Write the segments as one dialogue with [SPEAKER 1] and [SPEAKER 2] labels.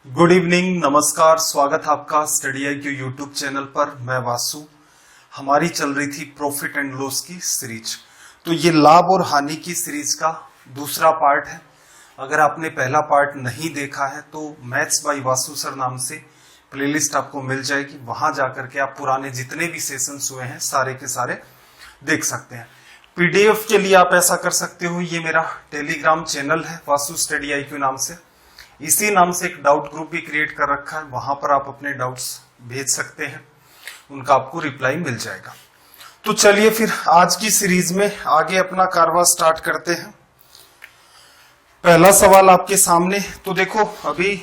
[SPEAKER 1] Good evening, नमस्कार, स्वागत है आपका स्टडी IQ यूट्यूब चैनल पर। मैं वासु। हमारी चल रही थी प्रॉफिट एंड लॉस की सीरीज। तो ये लाभ और हानि की सीरीज का दूसरा पार्ट है। अगर आपने पहला पार्ट नहीं देखा है तो मैथ्स बाय वासु सर नाम से प्लेलिस्ट आपको मिल जाएगी। वहां जाकर के आप पुराने जितने भी सेशंस हुए हैं सारे के सारे देख सकते हैं। PDF के लिए आप ऐसा कर सकते हो, ये मेरा टेलीग्राम चैनल है वासु स्टडी IQ नाम से। इसी नाम से एक डाउट ग्रुप भी क्रिएट कर रखा है, वहां पर आप अपने डाउट्स भेज सकते हैं, उनका आपको रिप्लाई मिल जाएगा। तो चलिए फिर आज की सीरीज में आगे अपना कारवां स्टार्ट करते हैं। पहला सवाल आपके सामने। तो देखो, अभी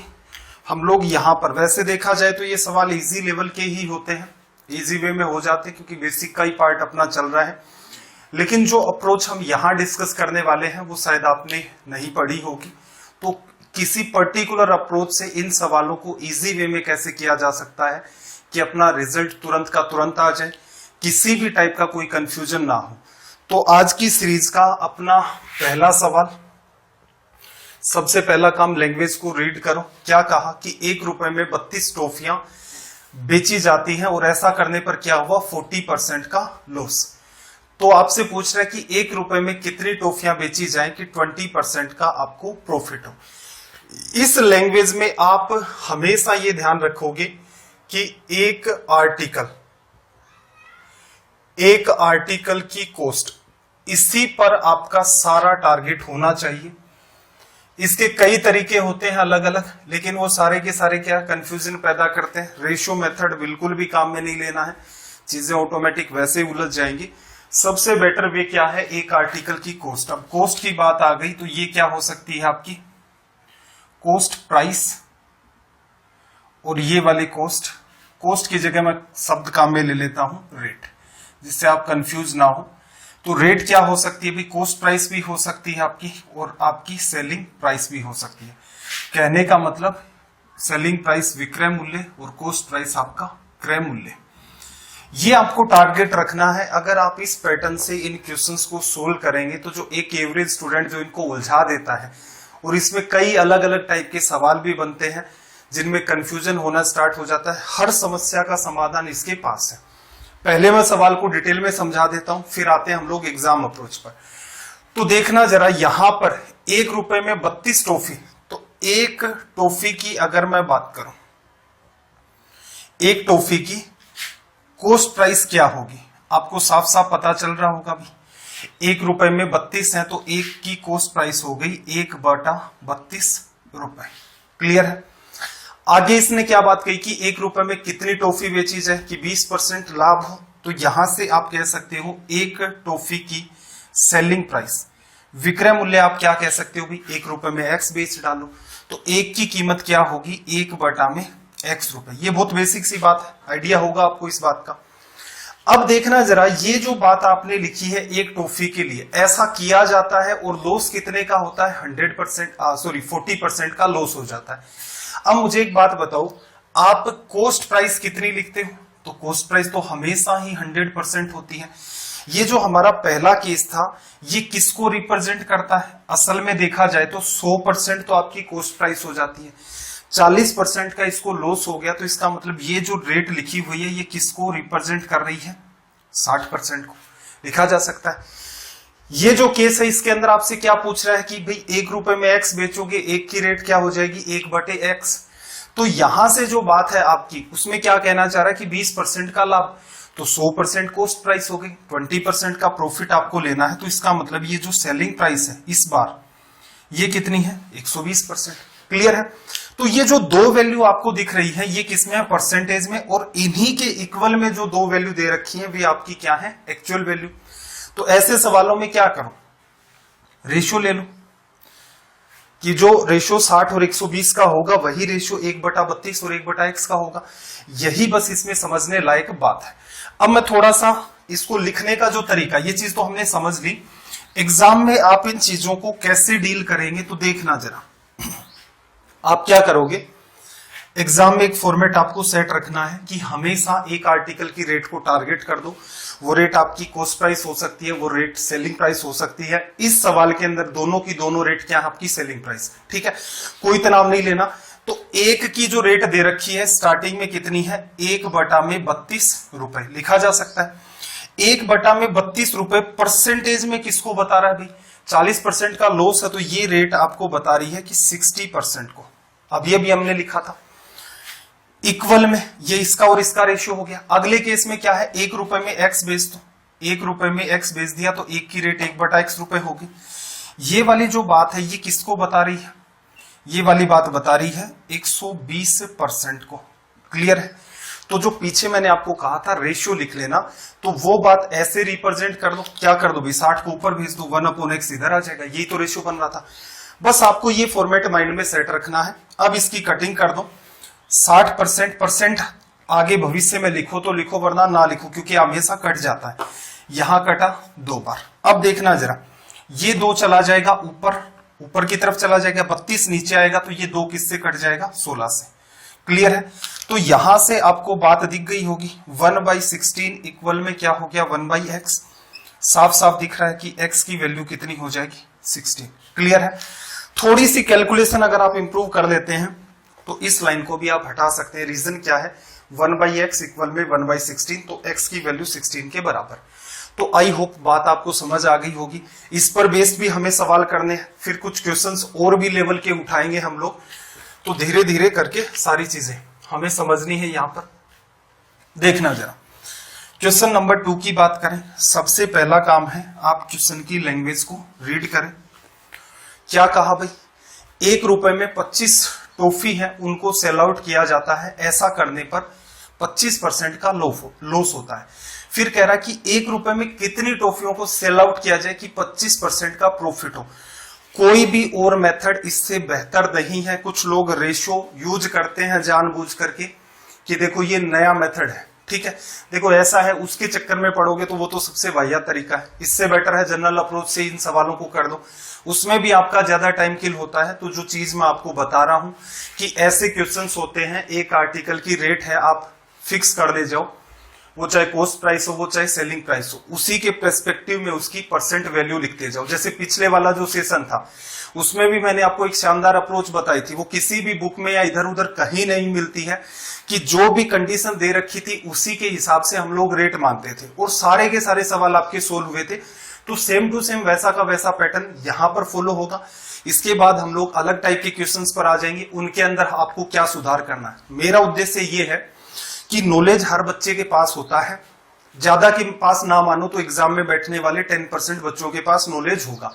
[SPEAKER 1] हम लोग यहां पर वैसे देखा जाए तो ये सवाल इजी लेवल के ही होते हैं, इजी वे में हो जाते हैं क्योंकि बेसिक का ही पार्ट अपना चल रहा है। लेकिन जो अप्रोच हम यहां डिस्कस करने वाले हैं वो शायद आपने नहीं पढ़ी होगी। तो किसी पर्टिकुलर अप्रोच से इन सवालों को इजी वे में कैसे किया जा सकता है कि अपना रिजल्ट तुरंत का तुरंत आ जाए, किसी भी टाइप का कोई कंफ्यूजन ना हो। तो आज की सीरीज का अपना पहला सवाल, सबसे पहला काम लैंग्वेज को रीड करो। क्या कहा कि 1 रुपए में 32 टॉफियां बेची जाती हैं और ऐसा करने पर क्या हुआ, 40% का लॉस। तो आपसे पूछ रहा है कि 1 रुपए में कितनी टॉफियां बेची जाएं कि 20% का आपको प्रॉफिट हो। इस लैंग्वेज में आप हमेशा ये ध्यान रखोगे कि एक आर्टिकल की कॉस्ट, इसी पर आपका सारा टारगेट होना चाहिए। इसके कई तरीके होते हैं अलग अलग, लेकिन वो सारे के सारे क्या कंफ्यूजन पैदा करते हैं। रेशियो मेथड बिल्कुल भी काम में नहीं लेना है, चीजें ऑटोमेटिक वैसे ही उलझ जाएंगी। सबसे बेटर वे क्या है, एक आर्टिकल की कॉस्ट। अब कॉस्ट की बात आ गई तो ये क्या हो सकती है आपकी कॉस्ट प्राइस, और ये वाली कॉस्ट की जगह मैं शब्द काम में ले लेता हूं रेट, जिससे आप कंफ्यूज ना हो। तो रेट क्या हो सकती है भी, कॉस्ट प्राइस भी हो सकती है आपकी और आपकी सेलिंग प्राइस भी हो सकती है। कहने का मतलब सेलिंग प्राइस विक्रय मूल्य और कॉस्ट प्राइस आपका क्रय मूल्य। ये आपको टारगेट रखना है। अगर आप इस पैटर्न से इन क्वेश्चंस को सोल्व करेंगे तो जो एक एवरेज स्टूडेंट जो इनको उलझा देता है, और इसमें कई अलग अलग टाइप के सवाल भी बनते हैं जिनमें कंफ्यूजन होना स्टार्ट हो जाता है, हर समस्या का समाधान इसके पास है। पहले मैं सवाल को डिटेल में समझा देता हूं, फिर आते हैं हम लोग एग्जाम अप्रोच पर। तो देखना जरा, यहां पर 1 रुपए में 32 टॉफी। तो एक टॉफी की अगर मैं बात करूं, एक टॉफी की कॉस्ट प्राइस क्या होगी, आपको साफ साफ पता चल रहा होगा भी। 1 रुपए में 32 है तो एक की कॉस्ट प्राइस हो गई 1/32 रुपए। क्लियर है। आगे इसने क्या बात कही कि 1 रुपए में कितनी टॉफी बेची जाए कि 20% लाभ हो। तो यहां से आप कह सकते हो एक टॉफी की सेलिंग प्राइस, विक्रय मूल्य आप क्या कह सकते हो भी, 1 रुपए में x बेच डालो तो एक की कीमत क्या होगी, 1/x रुपए। ये बहुत बेसिक सी बात है, आइडिया होगा आपको इस बात का। अब देखना जरा, ये जो बात आपने लिखी है एक टॉफी के लिए ऐसा किया जाता है और लॉस कितने का होता है, 40% का लॉस हो जाता है। अब मुझे एक बात बताओ, आप कॉस्ट प्राइस कितनी लिखते हो, तो कॉस्ट प्राइस तो हमेशा ही 100% होती है। ये जो हमारा पहला केस था ये किसको रिप्रेजेंट करता है, असल में देखा जाए तो 100% तो आपकी कॉस्ट प्राइस हो जाती है, 40% का इसको लॉस हो गया। तो इसका मतलब ये जो रेट लिखी हुई है ये किसको रिप्रेजेंट कर रही है, 60% को लिखा जा सकता है। ये जो केस है इसके अंदर आपसे क्या पूछ रहा है कि भाई 1 रुपए में x बेचोगे, एक की रेट क्या हो जाएगी 1/x। तो यहां से जो बात है आपकी उसमें क्या कहना चाह रहा है कि 20% का लाभ, तो 100% कॉस्ट प्राइस हो गई, 20% का प्रॉफिट आपको लेना है। तो इसका मतलब ये जो सेलिंग प्राइस है इस बार ये कितनी है, 120%। क्लियर है। तो ये जो दो वैल्यू आपको दिख रही है ये किसमें है, परसेंटेज में, और इन्हीं के इक्वल में जो दो वैल्यू दे रखी है वे आपकी क्या है, एक्चुअल वैल्यू। तो ऐसे सवालों में क्या करो, रेशियो ले लो कि जो रेशियो 60 और 120 का होगा वही रेशियो 1/32 और 1/x का होगा। यही बस इसमें समझने लायक बात है। अब मैं थोड़ा सा इसको लिखने का जो तरीका, ये चीज तो हमने समझ ली, एग्जाम में आप इन चीजों को कैसे डील करेंगे तो देखना जरा। आप क्या करोगे, एग्जाम में एक फॉर्मेट आपको सेट रखना है कि हमेशा एक आर्टिकल की रेट को टारगेट कर दो। वो रेट आपकी कॉस्ट प्राइस हो सकती है, वो रेट सेलिंग प्राइस हो सकती है। इस सवाल के अंदर दोनों की दोनों रेट क्या है, आपकी सेलिंग प्राइस। ठीक है, कोई तनाव नहीं लेना। तो एक की जो रेट दे रखी है स्टार्टिंग में कितनी है, 1/32 रुपए लिखा जा सकता है। 1/32 रुपए परसेंटेज में किसको बता रहा है भाई, 40% का लॉस है, तो ये रेट आपको बता रही है कि 60% को। अभी अभी हमने लिखा था इक्वल में, ये इसका और इसका रेशियो हो गया। अगले केस में क्या है, 1 रुपए में x बेच दो, 1 रुपए में x बेच दिया तो 1 की रेट 1/x रुपए होगी। ये वाली जो बात है ये किसको बता रही है, ये वाली बात बता रही है 120% को। क्लियर है। तो जो पीछे मैंने आपको कहा था रेशियो लिख लेना, तो वो बात ऐसे रिप्रेजेंट कर दो, क्या कर दो भाई, 60 को ऊपर भेज दो, 1/x इधर आ जाएगा, यही तो रेशियो बन रहा था। बस आपको ये फॉर्मेट माइंड में सेट रखना है। अब इसकी कटिंग कर दो, 60% परसेंट आगे भविष्य में लिखो तो लिखो, वरना ना लिखो, क्योंकि हमेशा कट जाता है। यहां कटा 2 बार। अब देखना जरा, ये 2 चला जाएगा ऊपर, ऊपर की तरफ चला जाएगा, 32 नीचे आएगा तो ये 2 किससे कट जाएगा, 16 से। क्लियर है। तो यहां से आपको बात दिख गई होगी, 1/16 इक्वल में क्या हो गया, 1/x। साफ साफ दिख रहा है कि x की वैल्यू कितनी हो जाएगी, 16। क्लियर है। थोड़ी सी कैलकुलेशन अगर आप इंप्रूव कर लेते हैं तो इस लाइन को भी आप हटा सकते हैं। रीजन क्या है, 1/x इक्वल में 1/16, तो x की वैल्यू 16 के बराबर। तो आई होप बात आपको समझ आ गई होगी। इस पर बेस्ड भी हमें सवाल करने हैं, फिर कुछ क्वेश्चंस और भी लेवल के उठाएंगे हम लोग, तो धीरे धीरे करके सारी चीजें हमें समझनी है। यहां पर देखना जरा, क्वेश्चन नंबर 2 की बात करें। सबसे पहला काम है आप क्वेश्चन की लैंग्वेज को रीड करें। क्या कहा भाई, 1 रुपए में 25 टॉफी है, उनको सेल आउट किया जाता है। ऐसा करने पर 25% का लॉस होता है। फिर कह रहा है कि 1 रुपए में कितनी टॉफियों को सेल आउट किया जाए कि 25% का प्रॉफिट हो। कोई भी और मेथड इससे बेहतर नहीं है। कुछ लोग रेशियो यूज करते हैं जानबूझ करके कि देखो ये नया मेथड है, ठीक है, देखो ऐसा है, उसके चक्कर में पड़ोगे तो वो तो सबसे वाहियात तरीका है। इससे बेटर है जनरल अप्रोच से इन सवालों को कर दो, उसमें भी आपका ज्यादा टाइम किल होता है। तो जो चीज मैं आपको बता रहा हूं कि ऐसे क्वेश्चंस होते हैं, एक आर्टिकल की रेट है आप फिक्स कर ले जाओ, वो चाहे कॉस्ट प्राइस हो, वो चाहे सेलिंग प्राइस हो, उसी के पर्सपेक्टिव में उसकी परसेंट वैल्यू लिखते जाओ। जैसे पिछले वाला जो सेशन था उसमें भी मैंने आपको एक शानदार अप्रोच बताई थी, वो किसी भी बुक में या इधर उधर कहीं नहीं मिलती है, कि जो भी कंडीशन दे रखी थी उसी के हिसाब से हम लोग रेट मानते थे और सारे के सारे सवाल आपके सोल्व हुए थे। तो सेम टू सेम वैसा का वैसा पैटर्न यहां पर फॉलो होगा। इसके बाद हम लोग अलग टाइप के क्वेश्चंस पर आ जाएंगे, उनके अंदर आपको क्या सुधार करना है। मेरा उद्देश्य ये है कि नॉलेज हर बच्चे के पास होता है, ज्यादा के पास ना मानो तो एग्जाम में बैठने वाले 10% बच्चों के पास नॉलेज होगा।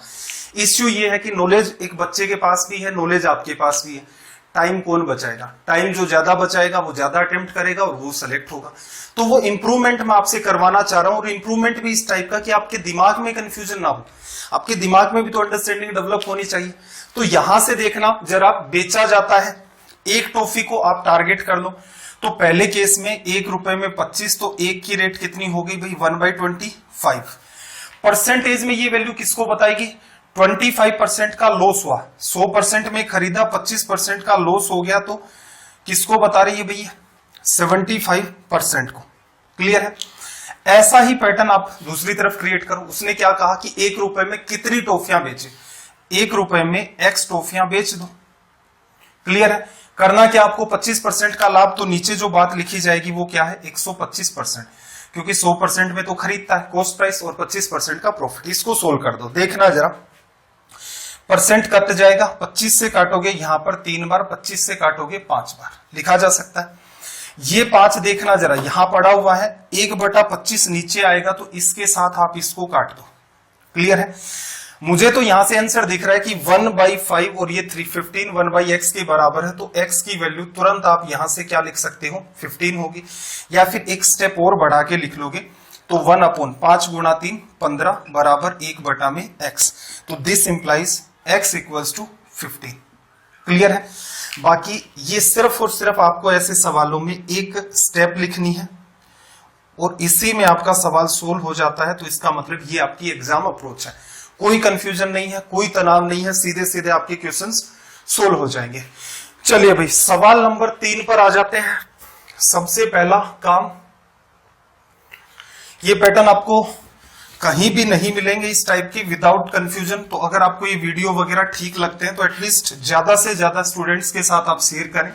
[SPEAKER 1] इश्यू ये है कि नॉलेज एक बच्चे के पास भी है, नॉलेज आपके पास भी है, टाइम कौन बचाएगा? टाइम जो ज्यादा बचाएगा वो ज्यादा अटेम्प्ट करेगा और वो सेलेक्ट होगा। तो वो इंप्रूवमेंट मैं आपसे करवाना चाह रहा हूं, और इंप्रूवमेंट भी इस टाइप का कि आपके दिमाग में कंफ्यूजन ना हो, आपके दिमाग में भी तो अंडरस्टैंडिंग डेवलप होनी चाहिए। तो यहां से देखना जरा, बेचा जाता है, एक टॉफी को आप टारगेट कर लो। तो पहले केस में 1 रुपए में 25, तो 1 की रेट कितनी हो गई भाई, 1/25। परसेंटेज में ये वैल्यू किसको बताएगी, 25% का लॉस हुआ, 100% में खरीदा, 25% का लॉस हो गया, तो किसको बता रही है भैया, 75% को। क्लियर है। ऐसा ही पैटर्न आप दूसरी तरफ क्रिएट करो। उसने क्या कहा कि 1 रुपए में कितनी टॉफियां बेचे, 1 रुपए में x टॉफियां बेच दो। क्लियर है। करना क्या आपको, 25% का लाभ, तो नीचे जो बात लिखी जाएगी वो क्या है, 125%, क्योंकि 100% में तो खरीदता है कॉस्ट प्राइस और 25% का प्रॉफिट। इसको सोल्व कर दो। देखना जरा, परसेंट कट जाएगा, 25 से काटोगे यहां पर 3 बार, 25 से काटोगे 5 बार, लिखा जा सकता है। ये 5 देखना जरा, यहां पड़ा हुआ है, 1/25 नीचे आएगा, तो इसके साथ आप इसको काट दो। क्लियर है। मुझे तो यहां से आंसर दिख रहा है कि 1/5 और ये 315 1/x के बराबर है, तो x की वैल्यू तुरंत आप यहां से क्या लिख सकते हो, 15 होगी, या फिर एक स्टेप और बढ़ा के लिख लोगे तो 1/5 गुणा 3 15 बराबर 1/x। तो this implies x equals to 15। Clear है। बाकी ये सिर्फ और सिर्फ आपको ऐसे सवालों में एक स्टेप लिखनी है और इसी में आपका सवाल सोल्व हो जाता है। तो इसका मतलब ये आपकी एग्जाम अप्रोच है, कोई कंफ्यूजन नहीं है, कोई तनाव नहीं है, सीधे सीधे आपके क्वेश्चंस सोल्व हो जाएंगे। चलिए भाई, सवाल नंबर 3 पर आ जाते हैं। सबसे पहला काम, ये पैटर्न आपको कहीं भी नहीं मिलेंगे इस टाइप के विदाउट कंफ्यूजन। तो अगर आपको ये वीडियो वगैरह ठीक लगते हैं तो एटलीस्ट ज्यादा से ज्यादा स्टूडेंट्स के साथ आप शेयर करें,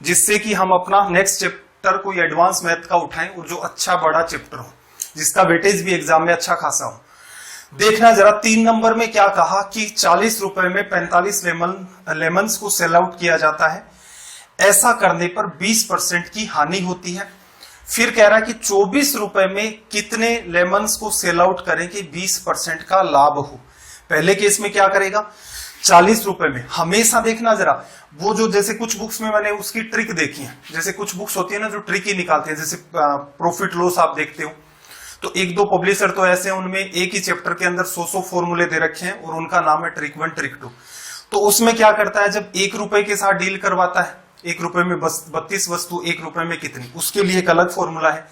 [SPEAKER 1] जिससे कि हम अपना नेक्स्ट चैप्टर कोई एडवांस मैथ का उठाएं और जो अच्छा बड़ा चैप्टर हो, जिसका वेटेज भी एग्जाम में अच्छा खासा हो। देखना जरा 3 नंबर में क्या कहा कि 40 रुपए में 45 लेमन्स को सेल आउट किया जाता है, ऐसा करने पर 20% की हानि होती है। फिर कह रहा है कि 24 रुपए में कितने लेमन्स को सेल आउट करें कि 20% का लाभ हो। पहले केस में क्या करेगा, 40 रुपए में हमेशा देखना जरा वो जो, जैसे कुछ बुक्स में मैंने उसकी ट्रिक देखी है, जैसे कुछ बुक्स होती है ना जो ट्रिक ही निकालते हैं, जैसे प्रॉफिट लॉस आप देखते हो तो 1-2 पब्लिशर तो ऐसे हैं उनमें एक ही चैप्टर के अंदर 100 फॉर्मूले दे रखे हैं और उनका नाम है ट्रिक 1 ट्रिक 2। तो उसमें क्या करता है, जब 1 रुपए के साथ डील करवाता है, 1 रुपए में 32 वस्तु 1 रुपए में कितनी, उसके लिए एक अलग फॉर्मूला है,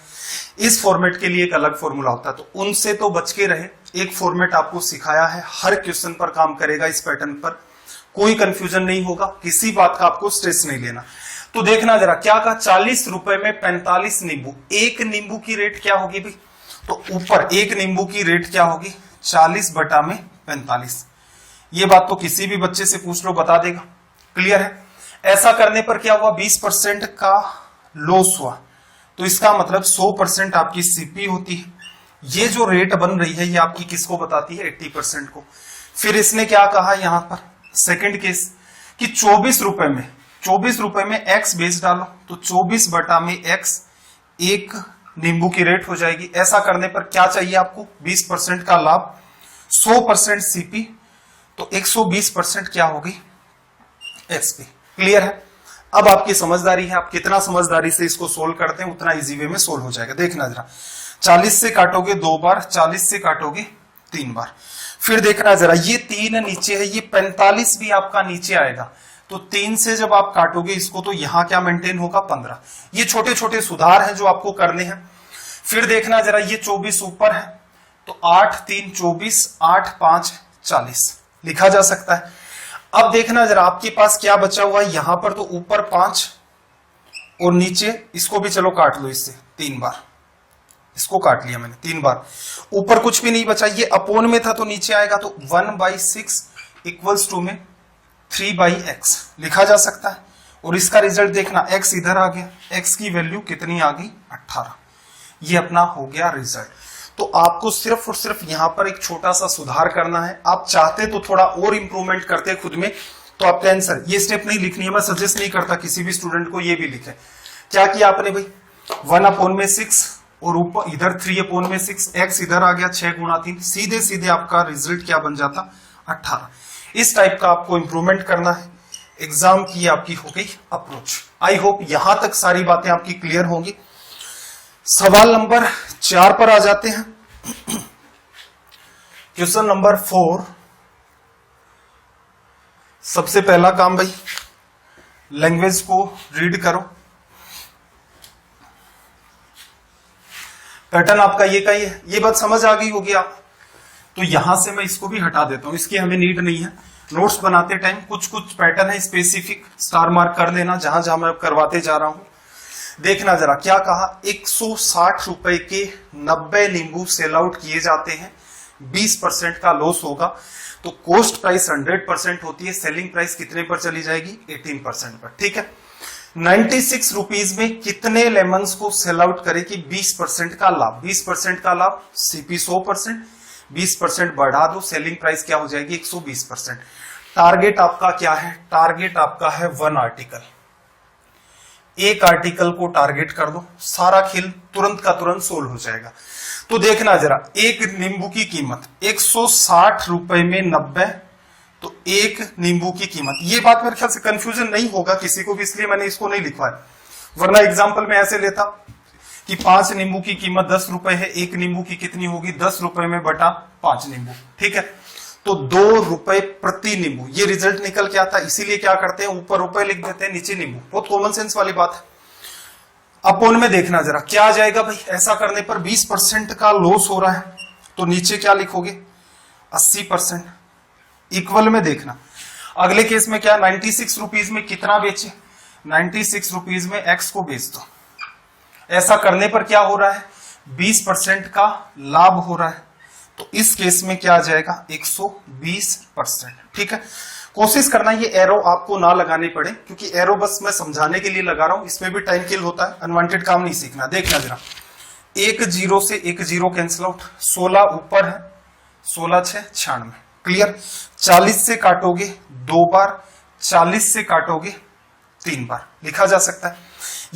[SPEAKER 1] इस फॉर्मेट के लिए एक अलग फॉर्मूला होता है। तो उनसे तो बच के रहे, एक फॉर्मेट आपको सिखाया है, हर क्वेश्चन पर काम करेगा, इस पैटर्न पर कोई कंफ्यूजन नहीं होगा, किसी बात का आपको स्ट्रेस नहीं लेना। तो देखना जरा क्या कहा, 40 रुपए में 45 नींबू, एक नींबू की रेट क्या होगी भाई, तो ऊपर एक नींबू की रेट क्या होगी 40/45। ये बात तो किसी भी बच्चे से पूछ लो बता देगा, क्लियर है। ऐसा करने पर क्या हुआ, 20% का लॉस हुआ, तो इसका मतलब 100% आपकी सीपी होती है। ये जो रेट बन रही है ये आपकी किसको बताती है, 80% को। फिर इसने क्या कहा यहां पर सेकंड केस कि 24 रुपए में x बेस डालो, तो 24/x एक नींबू की रेट हो जाएगी। ऐसा करने पर क्या चाहिए आपको, 20% का लाभ, 100% सीपी, तो 120% क्या होगी एसपी। क्लियर है। अब आपकी समझदारी है, आप कितना समझदारी से इसको सोल्व करते हैं उतना इजी वे में सोल्व हो जाएगा। देखना जरा, 40 से काटोगे 2 बार, 40 से काटोगे 3 बार। फिर देखना जरा, ये 3 नीचे है, ये 45 भी आपका नीचे आएगा, तो 3 से जब आप काटोगे इसको तो यहां क्या मेंटेन होगा 15। ये छोटे छोटे सुधार हैं जो आपको करने हैं। फिर देखना जरा, ये 24 ऊपर है, तो 8 3 24, 8 5 40 लिखा जा सकता है। अब देखना जरा आपके पास क्या बचा हुआ है, यहां पर तो ऊपर 5 और नीचे, इसको भी चलो काट लो इससे 3 बार, इसको काट लिया मैंने 3 बार, ऊपर कुछ भी नहीं बचा। ये अपोन में था तो नीचे आएगा, तो 1/6 इक्वल्स टू में 3/x लिखा जा सकता है। और इसका रिजल्ट देखना, x इधर आ गया, x की वैल्यू कितनी आ गई 18। ये अपना हो गया रिजल्ट। तो आपको सिर्फ और सिर्फ यहां पर एक छोटा सा सुधार करना है। आप चाहते तो थोड़ा और इंप्रूवमेंट करते खुद में, तो आपका आंसर ये स्टेप नहीं लिखनी है, मैं सजेस्ट नहीं करता किसी भी स्टूडेंट को ये भी लिखे। क्या किया आपने भाई, 1/6 और ऊपर इधर 3/6, x इधर आ गया 6 × 3, सीधे सीधे आपका रिजल्ट क्या बन जाता 18। इस टाइप का आपको इंप्रूवमेंट करना है। एग्जाम की आपकी हो गई अप्रोच। आई होप यहां तक सारी बातें आपकी क्लियर होंगी। सवाल नंबर 4 पर आ जाते हैं। Question number 4। सबसे पहला काम भाई, लैंग्वेज को रीड करो। पैटर्न आपका ये का ही है, ये बात समझ आ गई होगी आप। तो यहां से मैं इसको भी हटा देता हूं, इसकी हमें नीड नहीं है। नोट्स बनाते टाइम कुछ कुछ पैटर्न है स्पेसिफिक, स्टार मार्क कर देना जहां जहां मैं करवाते जा रहा हूं। देखना जरा क्या कहा, 160 रुपए के 90 नींबू सेल आउट किए जाते हैं, 20% का लॉस होगा। तो कॉस्ट प्राइस 100% होती है, सेलिंग प्राइस कितने पर चली जाएगी 18% पर। ठीक है, 96 रुपीज में कितने लेमन्स को सेल आउट करे कि 20% का लाभ, 20% का लाभ सीपी 100%, 20% बढ़ा दो, सेलिंग प्राइस क्या हो जाएगी 120%। टारगेट आपका क्या है, टारगेट आपका है 1 आर्टिकल। एक आर्टिकल को टारगेट कर दो, सारा खेल तुरंत का तुरंत सोल्व हो जाएगा। तो देखना जरा, एक नींबू की कीमत 160 रुपए में 90, तो एक नींबू की कीमत, ये बात मेरे ख्याल से कंफ्यूजन नहीं होगा किसी को भी, इसलिए मैंने इसको नहीं लिखा है, वरना एग्जाम्पल में ऐसे लेता कि 5 नींबू की कीमत 10 रुपए है, एक नींबू की कितनी होगी 10 रुपए में बटा 5 नींबू। ठीक है, तो 2 रुपए प्रति नींबू, ये रिजल्ट निकल के आता है। इसीलिए क्या करते हैं, ऊपर रुपए लिख देते हैं, नीचे नींबू, बहुत कॉमन सेंस वाली बात है। अपोन में देखना जरा क्या आ जाएगा भाई, ऐसा करने पर 20% का लॉस हो रहा है, तो नीचे क्या लिखोगे 80%। इक्वल में देखना, अगले केस में क्या, 96 रुपीज में कितना बेचे, 96 रुपीज में x को बेच दो। ऐसा करने पर क्या हो रहा है, 20% का लाभ हो रहा है। तो इस केस में क्या आ जाएगा 120%। ठीक है, कोशिश करना ये एरो आपको ना लगाने पड़े, क्योंकि एरो बस मैं समझाने के लिए लगा रहा हूं, इसमें भी टाइम किल होता है, अनवांटेड काम नहीं सीखना। देखना जरा, एक जीरो से एक जीरो कैंसिल आउट, 16 ऊपर है, 16 6 96, क्लियर। 40 से काटोगे 2 बार, 40 से काटोगे 3 बार, लिखा जा सकता है।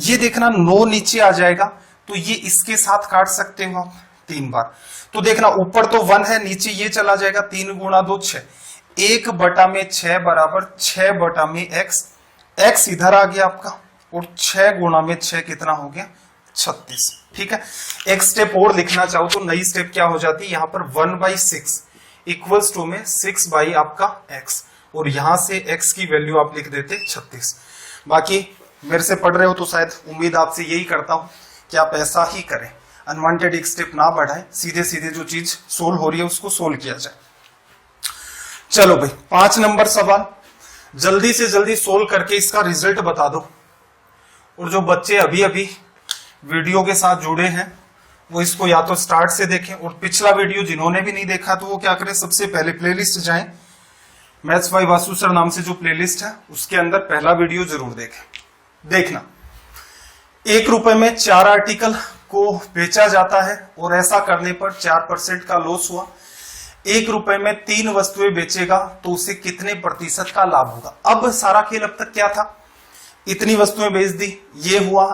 [SPEAKER 1] ये देखना 9 नीचे आ जाएगा, तो ये इसके साथ काट सकते हो आप 3 बार। तो देखना ऊपर तो 1 है, नीचे ये चला जाएगा, 3 गुणा 2 6, 1/6 बराबर 6/x, x इधर आ गया आपका, और 6 गुणा में 6 कितना हो गया 36। ठीक है, एक स्टेप और लिखना चाहो तो नई स्टेप क्या हो जाती है, यहां पर 1/6 इक्वल्स टू में 6 आपका x, और यहां से x की वैल्यू आप लिख देते 36। बाकी मेरे से पढ़ रहे हो तो शायद उम्मीद आपसे यही करता हूं कि आप ऐसा ही करें, अनवांटेड एक स्टेप ना बढ़ाएं, सीधे सीधे जो चीज सोल्व हो रही है उसको सोल्व किया जाए। चलो भाई 5 नंबर सवाल, जल्दी से जल्दी सोल्व करके इसका रिजल्ट बता दो। और जो बच्चे अभी अभी वीडियो के साथ जुड़े हैं वो इसको या तो स्टार्ट से देखें, और पिछला वीडियो जिन्होंने भी नहीं देखा तो वो क्या करें, सबसे पहले प्लेलिस्ट जाएं, मैथ्स बाय वासु सर नाम से जो प्लेलिस्ट है उसके अंदर पहला वीडियो जरूर देखें। देखना, 1 रुपए में 4 आर्टिकल को बेचा जाता है, और ऐसा करने पर 4% का लॉस हुआ। 1 रुपए में 3 वस्तुएं बेचेगा तो उसे कितने प्रतिशत का लाभ होगा। अब सारा खेल अब तक क्या था, इतनी वस्तुएं बेच दी, ये हुआ,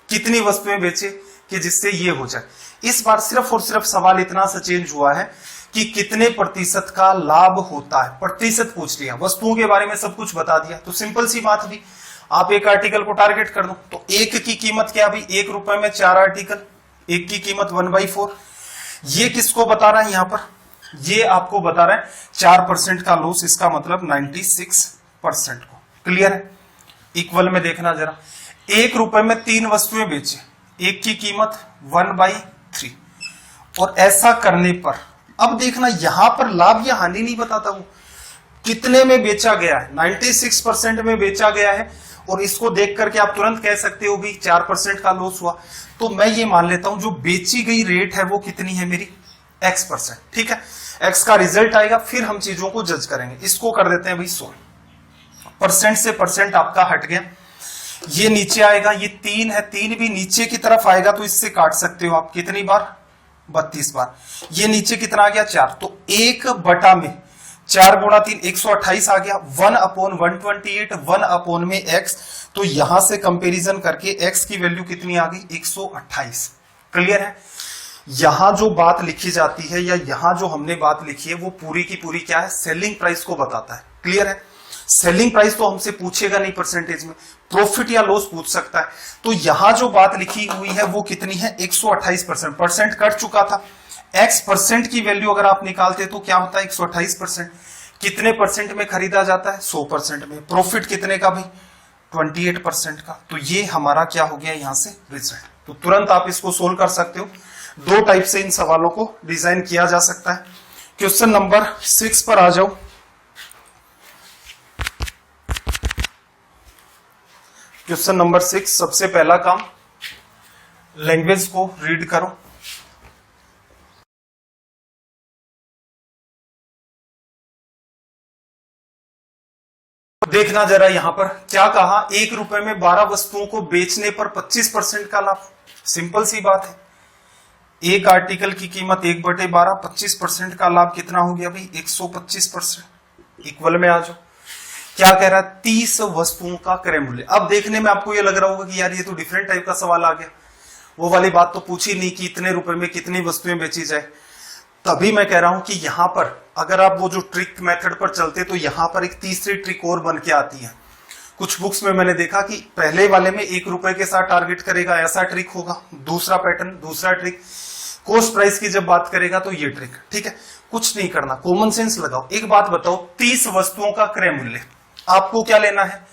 [SPEAKER 1] कितनी वस्तुएं बेचे कि जिससे ये हो जाए। इस बार सिर्फ और सिर्फ सवाल इतना सा चेंज हुआ है कि कितने प्रतिशत का लाभ होता है, प्रतिशत पूछ लिया, वस्तुओं के बारे में सब कुछ बता दिया। तो सिंपल सी बात भी, आप एक आर्टिकल को टारगेट कर दो, तो 1 की कीमत क्या भी, 1 रुपए में 4 आर्टिकल, 1 की कीमत 1/4। ये किसको बता रहा है यहां पर, ये आपको बता रहा है 4% का लॉस, इसका मतलब 96% को। क्लियर है, इक्वल में देखना जरा, 1 रुपए में 3 वस्तुएं बेचे, 1 की कीमत 1/3, और ऐसा करने पर अब देखना यहां पर लाभ या हानि नहीं बताता, वो कितने में बेचा गया है, 96% में बेचा गया है, और इसको देख करके आप तुरंत कह सकते हो भी 4% का लॉस हुआ। तो मैं ये मान लेता हूं जो बेची गई रेट है वो कितनी है मेरी, x%। ठीक है, x का रिजल्ट आएगा, फिर हम चीजों को जज करेंगे। इसको कर देते हैं भाई 100%, से परसेंट आपका हट गया, ये नीचे आएगा, ये 3 है, 3 भी नीचे की तरफ आएगा, तो इससे काट सकते हो आप कितनी बार, 32 बार। ये नीचे कितना आ गया 4, तो 1 में 4 गुणा 3 128 आ गया, 1/128, 1 में x, तो यहां से कंपैरिजन करके x की वैल्यू कितनी आ गई 128। क्लियर है, यहां जो बात लिखी जाती है या यहां जो हमने बात लिखी है वो पूरी की पूरी क्या है, सेलिंग प्राइस को बताता है। क्लियर है, सेलिंग प्राइस तो हमसे पूछेगा नहीं परसेंटेज में, प्रॉफिट या लॉस पूछ सकता है। तो यहां जो बात लिखी हुई है वो कितनी है 128%, परसेंट कट चुका था। x% की वैल्यू अगर आप निकालते तो क्या होता है 128%, कितने परसेंट में खरीदा जाता है 100% में, प्रॉफिट कितने का भाई 28% का। तो ये हमारा क्या हो गया यहां से रिजल्ट। तो तुरंत आप इसको सोल्व कर सकते हो, 2 टाइप से इन सवालों को डिजाइन किया जा सकता है। क्वेश्चन नंबर 6 पर आ जाओ। क्वेश्चन नंबर 6, सबसे पहला काम लैंग्वेज को रीड करो। देखना जरा यहां पर क्या कहा, 1 रुपए में 12 वस्तुओं को बेचने पर 25% का लाभ। सिंपल सी बात है, एक आर्टिकल की कीमत 1/12, 25% का लाभ कितना हो गया भाई 125%। इक्वल में आ जाओ, क्या कह रहा है 30 वस्तुओं का क्रय मूल्य। अब देखने में आपको ये लग रहा होगा कि यार ये तो डिफरेंट टाइप का सवाल आ गया, वो वाली बात तो पूछी नहीं कि इतने रुपए में कितनी वस्तुएं बेची जाए। तभी मैं कह रहा हूं कि यहां पर अगर आप वो जो ट्रिक मेथड पर चलते तो यहां पर एक तीसरी ट्रिक और बन के आती है। कुछ बुक्स में मैंने देखा कि पहले वाले में 1 रुपए के साथ टारगेट करेगा, ऐसा ट्रिक होगा, दूसरा पैटर्न, दूसरा ट्रिक, कॉस्ट प्राइस की जब बात करेगा तो ये ट्रिक। ठीक है, कुछ नहीं करना, कॉमन सेंस लगाओ। एक बात बताओ, 30 वस्तुओं का क्रय मूल्य आपको क्या लेना है,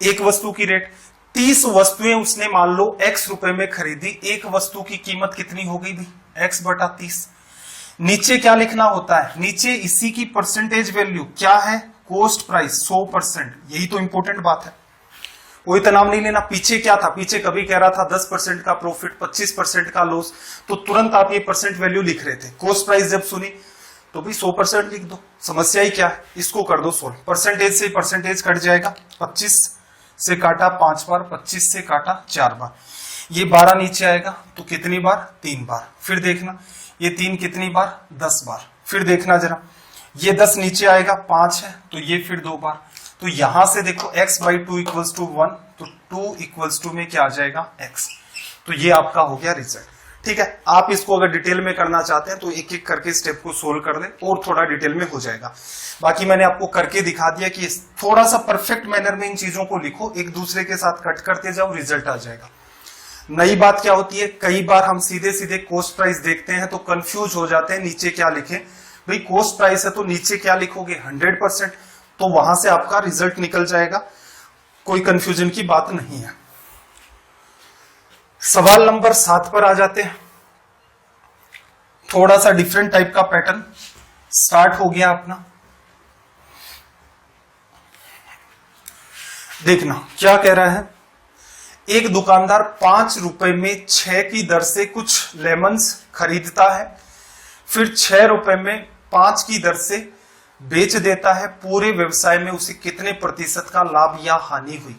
[SPEAKER 1] एक वस्तु की रेट, 30 वस्तुएं उसने मान लो x रुपए में खरीदी, एक वस्तु की कीमत कितनी हो गई भाई x/30। नीचे क्या लिखना होता है, नीचे इसी की परसेंटेज वैल्यू क्या है, कॉस्ट प्राइस 100%। यही तो इंपॉर्टेंट बात है, कोई तनाव नहीं लेना। पीछे क्या था, पीछे कभी कह रहा था 10% का प्रॉफिट, 25% का लॉस, तो तुरंत आप ये परसेंट वैल्यू लिख रहे थे। कॉस्ट प्राइस जब सुनी तो भी 100% लिख दो, समस्या ही क्या है, इसको कर दो 16। परसेंटेज से परसेंटेज कट जाएगा, 25 से काटा 5 बार, 25 से काटा 4 बार, ये 12 नीचे आएगा तो कितनी बार, 3 बार। फिर देखना ये 3 कितनी बार, 10 बार। फिर देखना जरा ये 10 नीचे आएगा, 5 है तो ये फिर 2 बार। तो यहां से देखो x/2 इक्वल्स टू 1, तो 2 इक्वल्स टू में क्या आ जाएगा, x। तो ये आपका हो गया रिजल्ट। ठीक है, आप इसको अगर डिटेल में करना चाहते हैं तो एक एक करके स्टेप को सोल्व कर दें और थोड़ा डिटेल में हो जाएगा। बाकी मैंने आपको करके दिखा दिया कि थोड़ा सा परफेक्ट मैनर में इन चीजों को लिखो, एक दूसरे के साथ कट करते जाओ, रिजल्ट आ जाएगा। नई बात क्या होती है, कई बार हम सीधे सीधे कॉस्ट प्राइस देखते हैं तो कंफ्यूज हो जाते हैं, नीचे क्या लिखें। भाई कॉस्ट प्राइस है तो नीचे क्या लिखोगे, 100%, तो वहां से आपका रिजल्ट निकल जाएगा, कोई कंफ्यूजन की बात नहीं है। सवाल नंबर 7 पर आ जाते हैं। थोड़ा सा डिफरेंट टाइप का पैटर्न स्टार्ट हो गया अपना। देखना क्या कह रहा है, एक दुकानदार 5 रुपए में 6 की दर से कुछ लेमन्स खरीदता है, फिर 6 रुपए में 5 की दर से बेच देता है। पूरे व्यवसाय में उसे कितने प्रतिशत का लाभ या हानि हुई।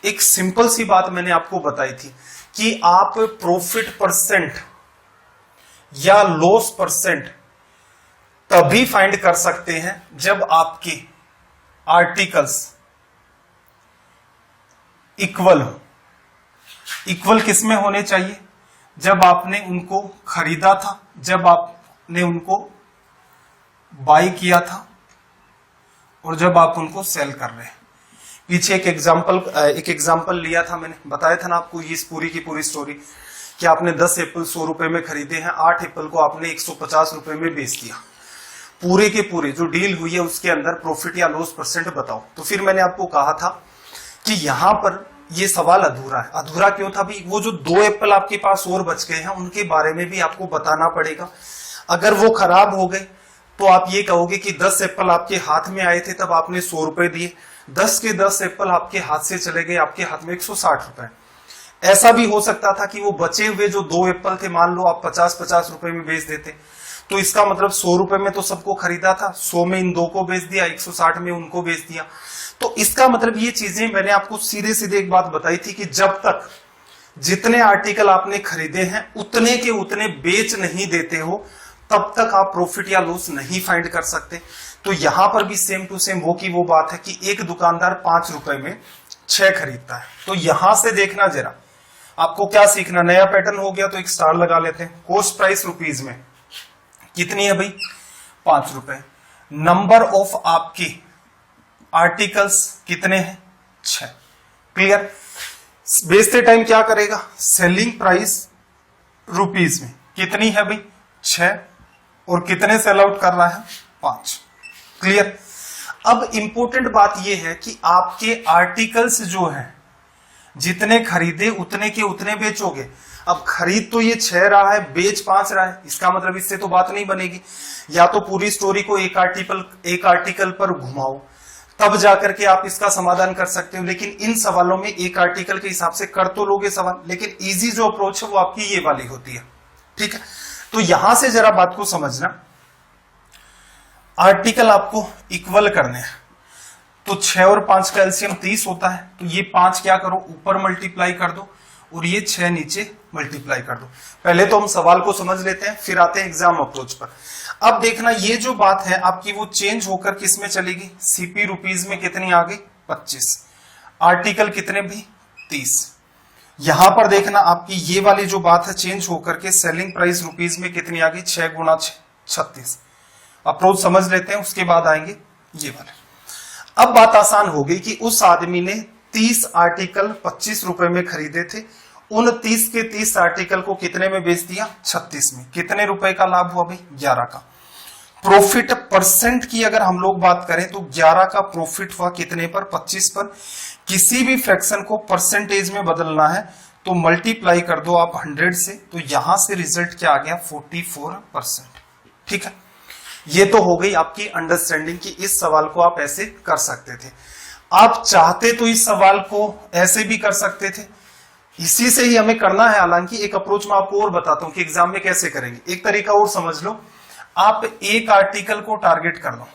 [SPEAKER 1] एक सिंपल सी बात मैंने आपको बताई थी कि आप प्रॉफिट परसेंट या लॉस परसेंट तभी फाइंड कर सकते हैं जब आपके आर्टिकल्स इक्वल हो। इक्वल किसमें होने चाहिए, जब आपने उनको खरीदा था, जब आपने उनको बाय किया था और जब आप उनको सेल कर रहे हैं। पीछे एक एग्जांपल लिया था मैंने, बताया था ना आपको ये पूरी की पूरी स्टोरी कि आपने 10 एप्पल 100 रुपए में खरीदे हैं, 8 एप्पल को आपने 150 रुपए में बेच दिया। पूरे के पूरे जो डील हुई है उसके अंदर प्रॉफिट या लॉस परसेंट बताओ। तो फिर मैंने आपको कहा था कि यहां पर ये सवाल अधूरा है। अधूरा क्यों था भाई, वो जो 2 एप्पल आपके पास और बच गए हैं उनके बारे में भी आपको बताना पड़ेगा। अगर वो खराब हो गए तो आप ये कहोगे कि 10 एप्पल आपके हाथ में आए थे तब आपने 100 रुपए दिए, 10 के 10 एप्पल आपके हाथ से चले गए, आपके हाथ में 160 रुपए। ऐसा भी हो सकता था कि वो बचे हुए जो 2 एप्पल थे, मान लो आप 50-50 रुपए में बेच देते, तो इसका मतलब 100 रुपए में तो सबको खरीदा था, 100 में इन 2 को बेच दिया, 160 में उनको बेच दिया। तो इसका मतलब ये चीजें मैंने आपको सीधे सीधे एक बात बताई थी कि जब तक जितने आर्टिकल आपने खरीदे हैं उतने के उतने बेच नहीं देते हो तब तक आप प्रॉफिट या लॉस नहीं फाइंड कर सकते। तो यहां पर भी सेम टू सेम वो की वो बात है कि एक दुकानदार 5 रुपए में 6 खरीदता है। तो यहां से देखना जरा आपको क्या सीखना, नया पैटर्न हो गया तो एक स्टार लगा लेते हैं। कॉस्ट प्राइस रुपीज में कितनी है भाई, 5 रुपए। नंबर ऑफ आपके आर्टिकल्स कितने हैं, 6। क्लियर। बेचते टाइम क्या करेगा, सेलिंग प्राइस रुपीज में कितनी है भाई, 6, और कितने सेल आउट कर रहा है, 5। क्लियर। अब इंपॉर्टेंट बात यह है कि आपके आर्टिकल्स जो हैं जितने खरीदे उतने के उतने बेचोगे। अब खरीद तो ये 6 रहा है, बेच 5 रहा है, इसका मतलब इससे तो बात नहीं बनेगी। या तो पूरी स्टोरी को एक आर्टिकल पर घुमाओ तब जाकर के आप इसका समाधान कर सकते हो। लेकिन इन सवालों में एक आर्टिकल के हिसाब से कर तो लोगे सवाल, लेकिन इजी जो अप्रोच है वो आपकी ये वाली होती है। ठीक है, तो यहां से जरा बात को समझना, आर्टिकल आपको इक्वल करने हैं तो 6 और 5 का एलसीएम 30 होता है। तो ये 5 क्या करो, ऊपर मल्टीप्लाई कर दो और ये 6 नीचे मल्टीप्लाई कर दो। पहले तो हम सवाल को समझ लेते हैं, फिर आते हैं एग्जाम अप्रोच पर। अब देखना ये जो बात है आपकी वो चेंज होकर किस में चलेगी, सीपी रुपीज में कितनी आ गई, 25। आर्टिकल कितने भी, 30। यहां पर देखना आपकी ये वाली जो बात है चेंज होकर के सेलिंग प्राइस रुपीज में कितनी आ गई, 6 गुणा 6, 36। अप्रोच समझ लेते हैं, उसके बाद आएंगे ये वाले। अब बात आसान हो गई कि उस आदमी ने 30 आर्टिकल 25 रुपए में खरीदे थे, उन 30 के 30 आर्टिकल को कितने में बेच दिया, 36 में। कितने रुपए का लाभ हुआ भाई, 11 का। प्रॉफिट परसेंट की अगर हम लोग बात करें तो 11 का प्रॉफिट हुआ कितने पर, 25 पर। किसी भी फ्रैक्शन को परसेंटेज में बदलना है तो मल्टीप्लाई कर दो आप 100 से, तो यहां से रिजल्ट क्या आ गया, 44%। ठीक है, ये तो हो गई आपकी अंडरस्टैंडिंग कि इस सवाल को आप ऐसे कर सकते थे। आप चाहते तो इस सवाल को ऐसे भी कर सकते थे, इसी से ही हमें करना है। हालांकि एक अप्रोच में आपको और बताता हूं कि एग्जाम में कैसे करेंगे। एक तरीका और समझ लो, आप एक आर्टिकल को टारगेट कर लो।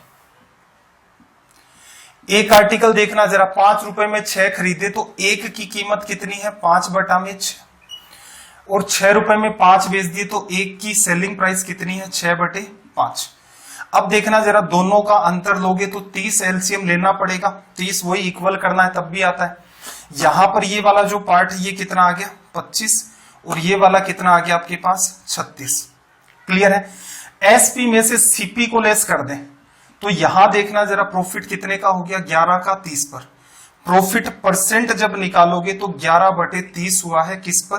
[SPEAKER 1] एक आर्टिकल देखना जरा, 5 रुपए में 6 खरीदे तो एक की कीमत कितनी है, 5/6, और 6 रुपए में 5 बेच दिए तो एक की सेलिंग प्राइस कितनी है, 6/5। अब देखना जरा, दोनों का अंतर लोगे तो 30 एलसीएम लेना पड़ेगा, 30 वही इक्वल करना है तब भी आता है। यहां पर ये वाला जो पार्ट है ये कितना आ गया, 25, और ये वाला कितना आ गया आपके पास, 36। क्लियर है। एसपी में से सीपी को लेस कर दें तो यहां देखना जरा, प्रॉफिट कितने का हो गया, 11 का 30 पर। प्रॉफिट परसेंट जब निकालोगे तो 11/30 हुआ है, किस पर,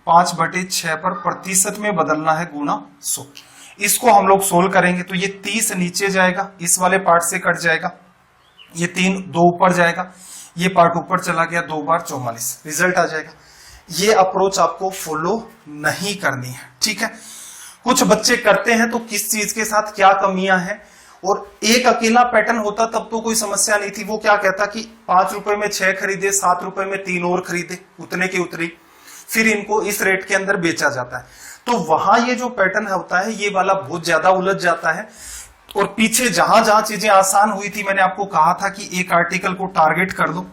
[SPEAKER 1] 5/6 पर। प्रतिशत में बदलना है, गुणा 100। इसको हम लोग सोल्व करेंगे तो ये 30 नीचे जाएगा, इस वाले पार्ट से कट जाएगा, ये 3 2 ऊपर जाएगा, ये पार्ट ऊपर चला गया, 2 बार 44, रिजल्ट आ जाएगा। ये अप्रोच आपको फॉलो नहीं करनी है, ठीक है। कुछ बच्चे करते हैं तो किस चीज के साथ क्या कमियां हैं, और एक अकेला पैटर्न होता तब तो कोई समस्या नहीं थी। वो क्या कहता कि 5 रुपए में 6 खरीदे, 7 रुपए में 3 और खरीदे, उतने की उतरी, फिर इनको इस रेट के अंदर बेचा जाता है। तो वहां ये जो पैटर्न होता है ये वाला बहुत ज्यादा उलझ जाता है। और पीछे जहां जहां चीजें आसान हुई थी, मैंने आपको कहा था कि एक आर्टिकल को टारगेट कर दो,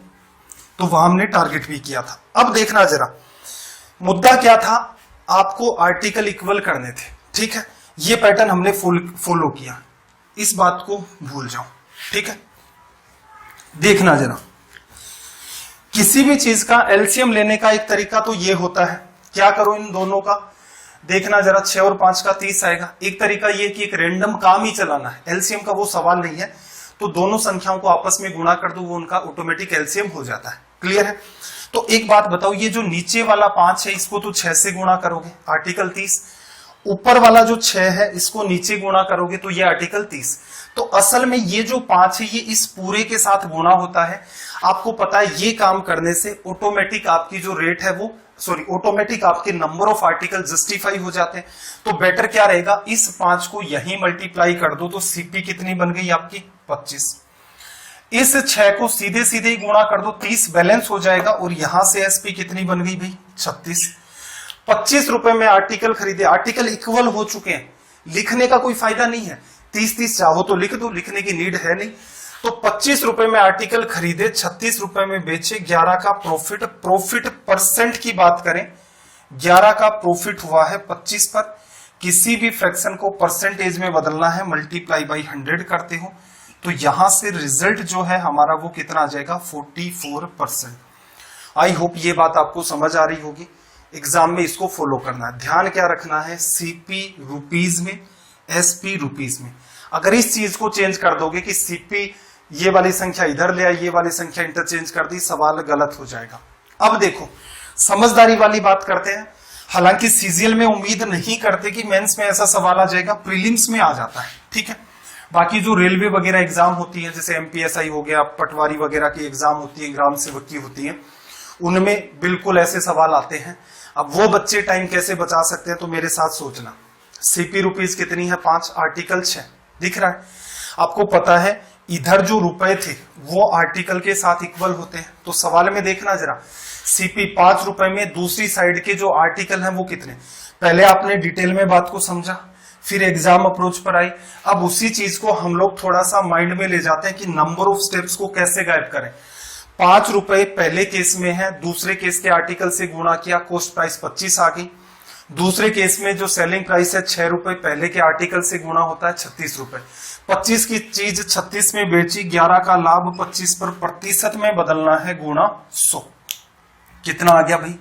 [SPEAKER 1] तो वहां हमने टारगेट भी किया था। अब देखना जरा, मुद्दा क्या था, आपको आर्टिकल इक्वल करने थे, ठीक है। ये पैटर्न हमने फॉलो किया, इस बात को भूल जाओ, ठीक है। देखना जरा, किसी भी चीज का एलसीएम लेने का एक तरीका तो ये होता है, क्या करो इन दोनों का, देखना जरा, 6 और 5 का 30 आएगा। एक तरीका ये कि एक रैंडम काम ही चलाना है, एलसीएम का वो सवाल नहीं है, तो दोनों संख्याओं को आपस में गुणा कर दो, वो उनका ऑटोमेटिक एलसीएम हो जाता है। क्लियर है। तो एक बात बताओ, ये जो नीचे वाला 5 है इसको तो 6 से गुणा करोगे, आर्टिकल 30। ऊपर वाला जो 6 है इसको नीचे गुणा करोगे तो ये आर्टिकल 30। तो असल में ये जो 5 है ये इस पूरे के साथ गुणा होता है। आपको पता है ये काम करने से ऑटोमेटिक आपकी जो रेट है वो ऑटोमेटिक आपके नंबर ऑफ आर्टिकल जस्टिफाई हो जाते हैं। तो बेटर क्या रहेगा, इस 5 को यहीं मल्टीप्लाई कर दो तो सीपी कितनी बन गई आपकी, 25। इस 6 को सीधे सीधे ही गुणा कर दो, 30 बैलेंस हो जाएगा, और यहां से एसपी कितनी बन गई भाई, 36। 25 रुपए में आर्टिकल खरीदे, आर्टिकल इक्वल हो चुके हैं, लिखने का कोई फायदा नहीं है, 30-30 चाहो तो लिख दो, लिखने की नीड है नहीं। तो 25 रुपए में आर्टिकल खरीदे, 36 रुपए में बेचे, 11 का प्रॉफिट। प्रॉफिट परसेंट की बात करें, 11 का प्रॉफिट हुआ है 25 पर। किसी भी फ्रैक्शन को परसेंटेज में बदलना है, मल्टीप्लाई बाई 100 करते हो, तो यहां से रिजल्ट जो है हमारा वो कितना आ जाएगा, 44%। आई होप ये बात आपको समझ आ रही होगी। एग्जाम में इसको फॉलो करना है, ध्यान क्या रखना है, सीपी रुपीज में, एसपी रुपीज में। अगर इस चीज को चेंज कर दोगे कि सीपी ये वाली संख्या इधर ले आई, ये वाली संख्या इंटरचेंज कर दी, सवाल गलत हो जाएगा। अब देखो, समझदारी वाली बात करते हैं। हालांकि सीजीएल में उम्मीद नहीं करते कि मेंस में ऐसा सवाल आ जाएगा, प्रीलिम्स में आ जाता है, ठीक है। बाकी जो रेलवे वगैरह एग्जाम होती है, जैसे एमपीएसआई हो गया, पटवारी वगैरह की एग्जाम होती है, ग्राम सेवक की होती है, उनमें बिल्कुल ऐसे सवाल आते हैं। अब वो बच्चे टाइम कैसे बचा सकते हैं, तो मेरे साथ सोचना। सीपी रुपीज कितनी है, 5, आर्टिकल 6 दिख रहा है आपको। पता है इधर जो रुपए थे वो आर्टिकल के साथ इक्वल होते हैं। तो सवाल में देखना जरा, सीपी 5 रुपए में, दूसरी साइड के जो आर्टिकल हैं वो कितने। पहले आपने डिटेल में बात को समझा, फिर एग्जाम अप्रोच पर आई। अब उसी चीज को हम लोग थोड़ा सा माइंड में ले जाते हैं कि नंबर ऑफ स्टेप्स को कैसे गायब करें। 5 रुपए पहले केस में है, दूसरे केस के आर्टिकल से गुणा किया, कॉस्ट प्राइस 25 आ गई। दूसरे केस में जो सेलिंग प्राइस है 6 रुपए, पहले के आर्टिकल से गुणा होता है 36 रुपए। 25 की चीज 36 में बेची, 11 का लाभ 25 पर, प्रतिशत में बदलना है, गुणा 100। कितना आ गया भाई,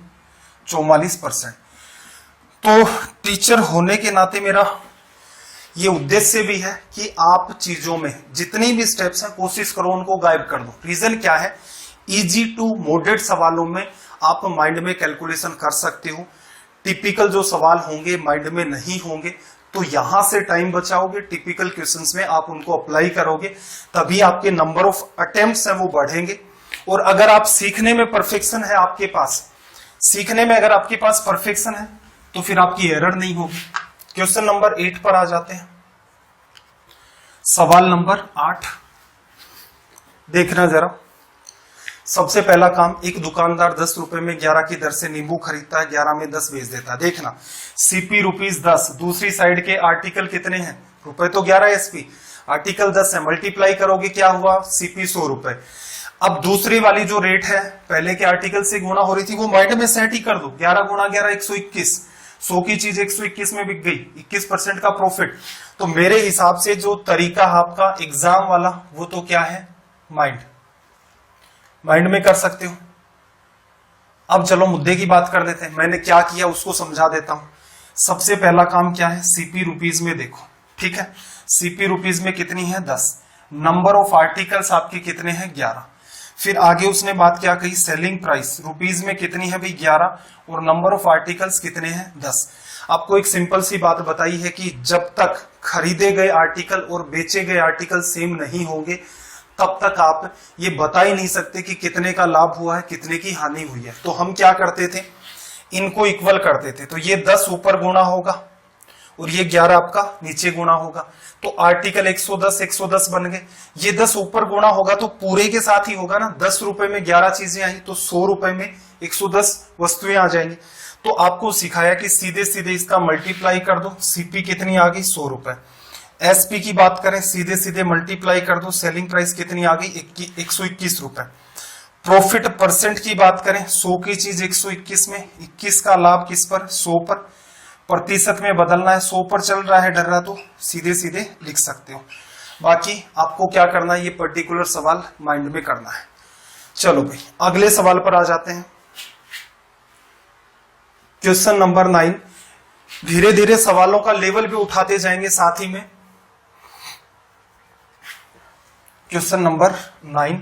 [SPEAKER 1] 44%। तो टीचर होने के नाते मेरा ये उद्देश्य भी है कि आप चीजों में जितनी भी स्टेप्स हैं कोशिश करो उनको गायब कर दो। रीजन क्या है, इजी टू मॉडरेट सवालों में आप माइंड में कैलकुलेशन कर सकते हो। टिपिकल जो सवाल होंगे माइंड में नहीं होंगे, तो यहां से टाइम बचाओगे। टिपिकल क्वेश्चंस में आप उनको अप्लाई करोगे, तभी आपके नंबर ऑफ अटेम्प्ट्स हैं वो बढ़ेंगे। और अगर आप सीखने में परफेक्शन है आपके पास, सीखने में अगर आपके पास परफेक्शन है तो फिर आपकी एरर नहीं होगी। क्वेश्चन नंबर 8 पर आ जाते हैं। सवाल नंबर 8 देखना जरा। सबसे पहला काम, एक दुकानदार 10 रुपए में 11 की दर से नींबू खरीदता है, 11 में 10 बेच देता है। देखना, सीपी रुपीज 10, दूसरी साइड के आर्टिकल कितने हैं, रुपए तो 11 एसपी, आर्टिकल 10 है, मल्टीप्लाई करोगे क्या हुआ, सीपी 100 रुपए। अब दूसरी वाली जो रेट है पहले के आर्टिकल से गुणा हो रही थी वो माइंड में सेट ही कर दो, 11 गुणा 11 121, 100 की चीज 121 में बिक गई, 21% का प्रॉफिट। तो मेरे हिसाब से जो तरीका आपका एग्जाम वाला वो तो क्या है, माइंड में कर सकते हो। अब चलो मुद्दे की बात कर लेते हैं, मैंने क्या किया उसको समझा देता हूं। सबसे पहला काम क्या है, सीपी रुपीज में देखो, ठीक है, सीपी रुपीज में कितनी है 10, नंबर ऑफ आर्टिकल्स आपके कितने हैं 11। फिर आगे उसने बात क्या कही, सेलिंग प्राइस रुपीज में कितनी है भाई 11, और नंबर ऑफ आर्टिकल्स कितने हैं 10। आपको एक सिंपल सी बात बताई है कि जब तक खरीदे गए आर्टिकल और बेचे गए आर्टिकल सेम नहीं होंगे तब तक आप ये बता ही नहीं सकते कि कितने का लाभ हुआ है, कितने की हानि हुई है। तो हम क्या करते थे, इनको इक्वल करते थे। तो ये 10 ऊपर गुणा होगा और ये 11 आपका नीचे गुणा होगा, तो आर्टिकल 110 110 बन गए। ये 10 ऊपर गुणा होगा तो पूरे के साथ ही होगा ना, 10 रुपए में 11 चीजें आई तो 100 रुपए में 110 वस्तुएं आ जाएंगी। तो आपको सिखाया कि सीधे सीधे इसका मल्टीप्लाई कर दो, सीपी कितनी आ गई 100 रुपए। एसपी की बात करें, सीधे सीधे मल्टीप्लाई कर दो, सेलिंग प्राइस कितनी आ गई 121 रुपए। प्रॉफिट परसेंट की बात करें, 100 की चीज 121 में, 21 का लाभ किस पर 100 पर, प्रतिशत में बदलना है, 100 पर चल रहा है डर रहा तो सीधे सीधे लिख सकते हो। बाकी आपको क्या करना है, ये पर्टिकुलर सवाल माइंड में करना है। चलो भाई अगले सवाल पर आ जाते हैं, क्वेश्चन नंबर 9। धीरे धीरे सवालों का लेवल भी उठाते जाएंगे साथ ही में। क्वेश्चन नंबर 9,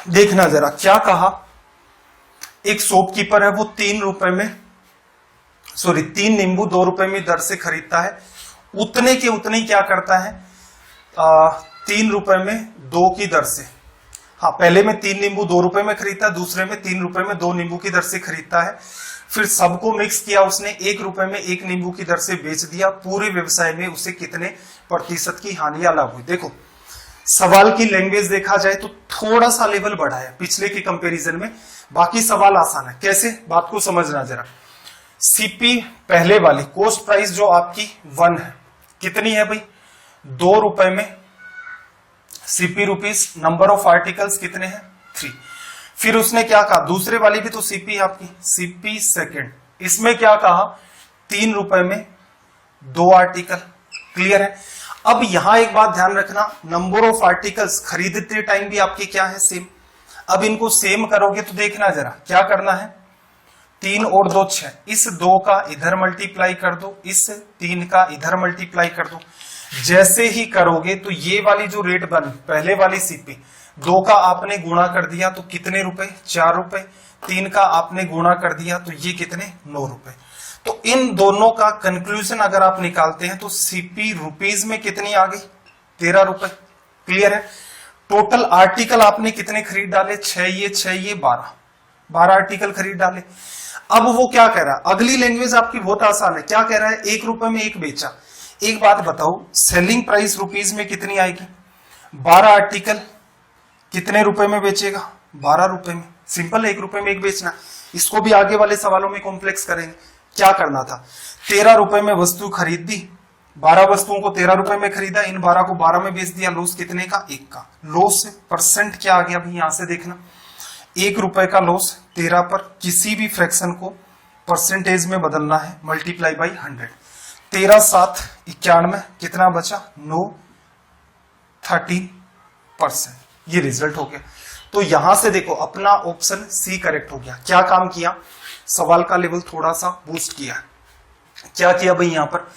[SPEAKER 1] देखना जरा क्या कहा। एक शॉपकीपर है, वो 3 रुपए में 3 नींबू 2 रुपए में दर से खरीदता है, उतने के उतने ही क्या करता है 3 रुपए में 2 की दर से, हाँ पहले में 3 नींबू 2 रुपए में खरीदता है, दूसरे में 3 रुपए में 2 नींबू की दर से खरीदता है। फिर सबको मिक्स किया उसने, 1 रुपए में 1 नींबू की दर से बेच दिया। पूरे व्यवसाय में उसे कितने प्रतिशत की हानि या लाभ हुई। देखो सवाल की लैंग्वेज देखा जाए तो थोड़ा सा लेवल बढ़ा है पिछले के कंपैरिजन में, बाकी सवाल आसान है। कैसे, बात को समझना जरा। सीपी पहले वाली कॉस्ट प्राइस जो आपकी 1 है, कितनी है भाई 2 रुपए में, CP rupees, number of articles कितने हैं 3। फिर उसने क्या कहा, दूसरे वाली भी तो सीपी है आपकी, सीपी सेकंड, इसमें क्या कहा 3 रुपए में 2 आर्टिकल। क्लियर है। अब यहां एक बात ध्यान रखना, नंबर ऑफ आर्टिकल्स खरीदते टाइम भी आपके क्या है सेम। अब इनको सेम करोगे तो देखना जरा क्या करना है, 3 और 2 6, इस 2 का इधर मल्टीप्लाई कर दो, इस 3 का इधर मल्टीप्लाई कर दो। जैसे ही करोगे तो ये वाली जो रेट बनी पहले वाली सीपी, 2 का आपने गुणा कर दिया तो कितने रुपए 4 रुपए, 3 का आपने गुणा कर दिया तो ये कितने 9 रुपए। तो इन दोनों का कंक्लूजन अगर आप निकालते हैं तो सीपी रुपीज में कितनी आ गई 13 रुपए। क्लियर है। टोटल आर्टिकल आपने कितने खरीद डाले 6 ये 12 आर्टिकल खरीद डाले। अब वो क्या कह रहा है, अगली लैंग्वेज आपकी बहुत आसान है, क्या कह रहा है 1 रुपए में 1 बेचा। एक बात बताओ, सेलिंग प्राइस रुपीज में कितनी आएगी, 12 आर्टिकल कितने रुपए में बेचेगा 12 रुपए में। सिंपल है, 1 रुपए में 1 बेचना। इसको भी आगे वाले सवालों में कॉम्प्लेक्स करेंगे। क्या करना था, 13 रुपए में वस्तु खरीद दी, 12 वस्तुओं को 13 रुपए में खरीदा, इन 12 को 12 में बेच दिया। लॉस कितने का 1 का। लॉस परसेंट क्या आ गया भाई, यहां से देखना 1 रुपए का लॉस 13 पर, किसी भी फ्रैक्शन को परसेंटेज में बदलना है, मल्टीप्लाई बाई 100। 13 7 91, कितना बचा 9 13%। ये रिजल्ट हो गया। तो यहां से देखो अपना ऑप्शन सी करेक्ट हो गया। क्या काम किया, सवाल का लेवल थोड़ा सा बूस्ट किया। क्या किया भाई, यहां पर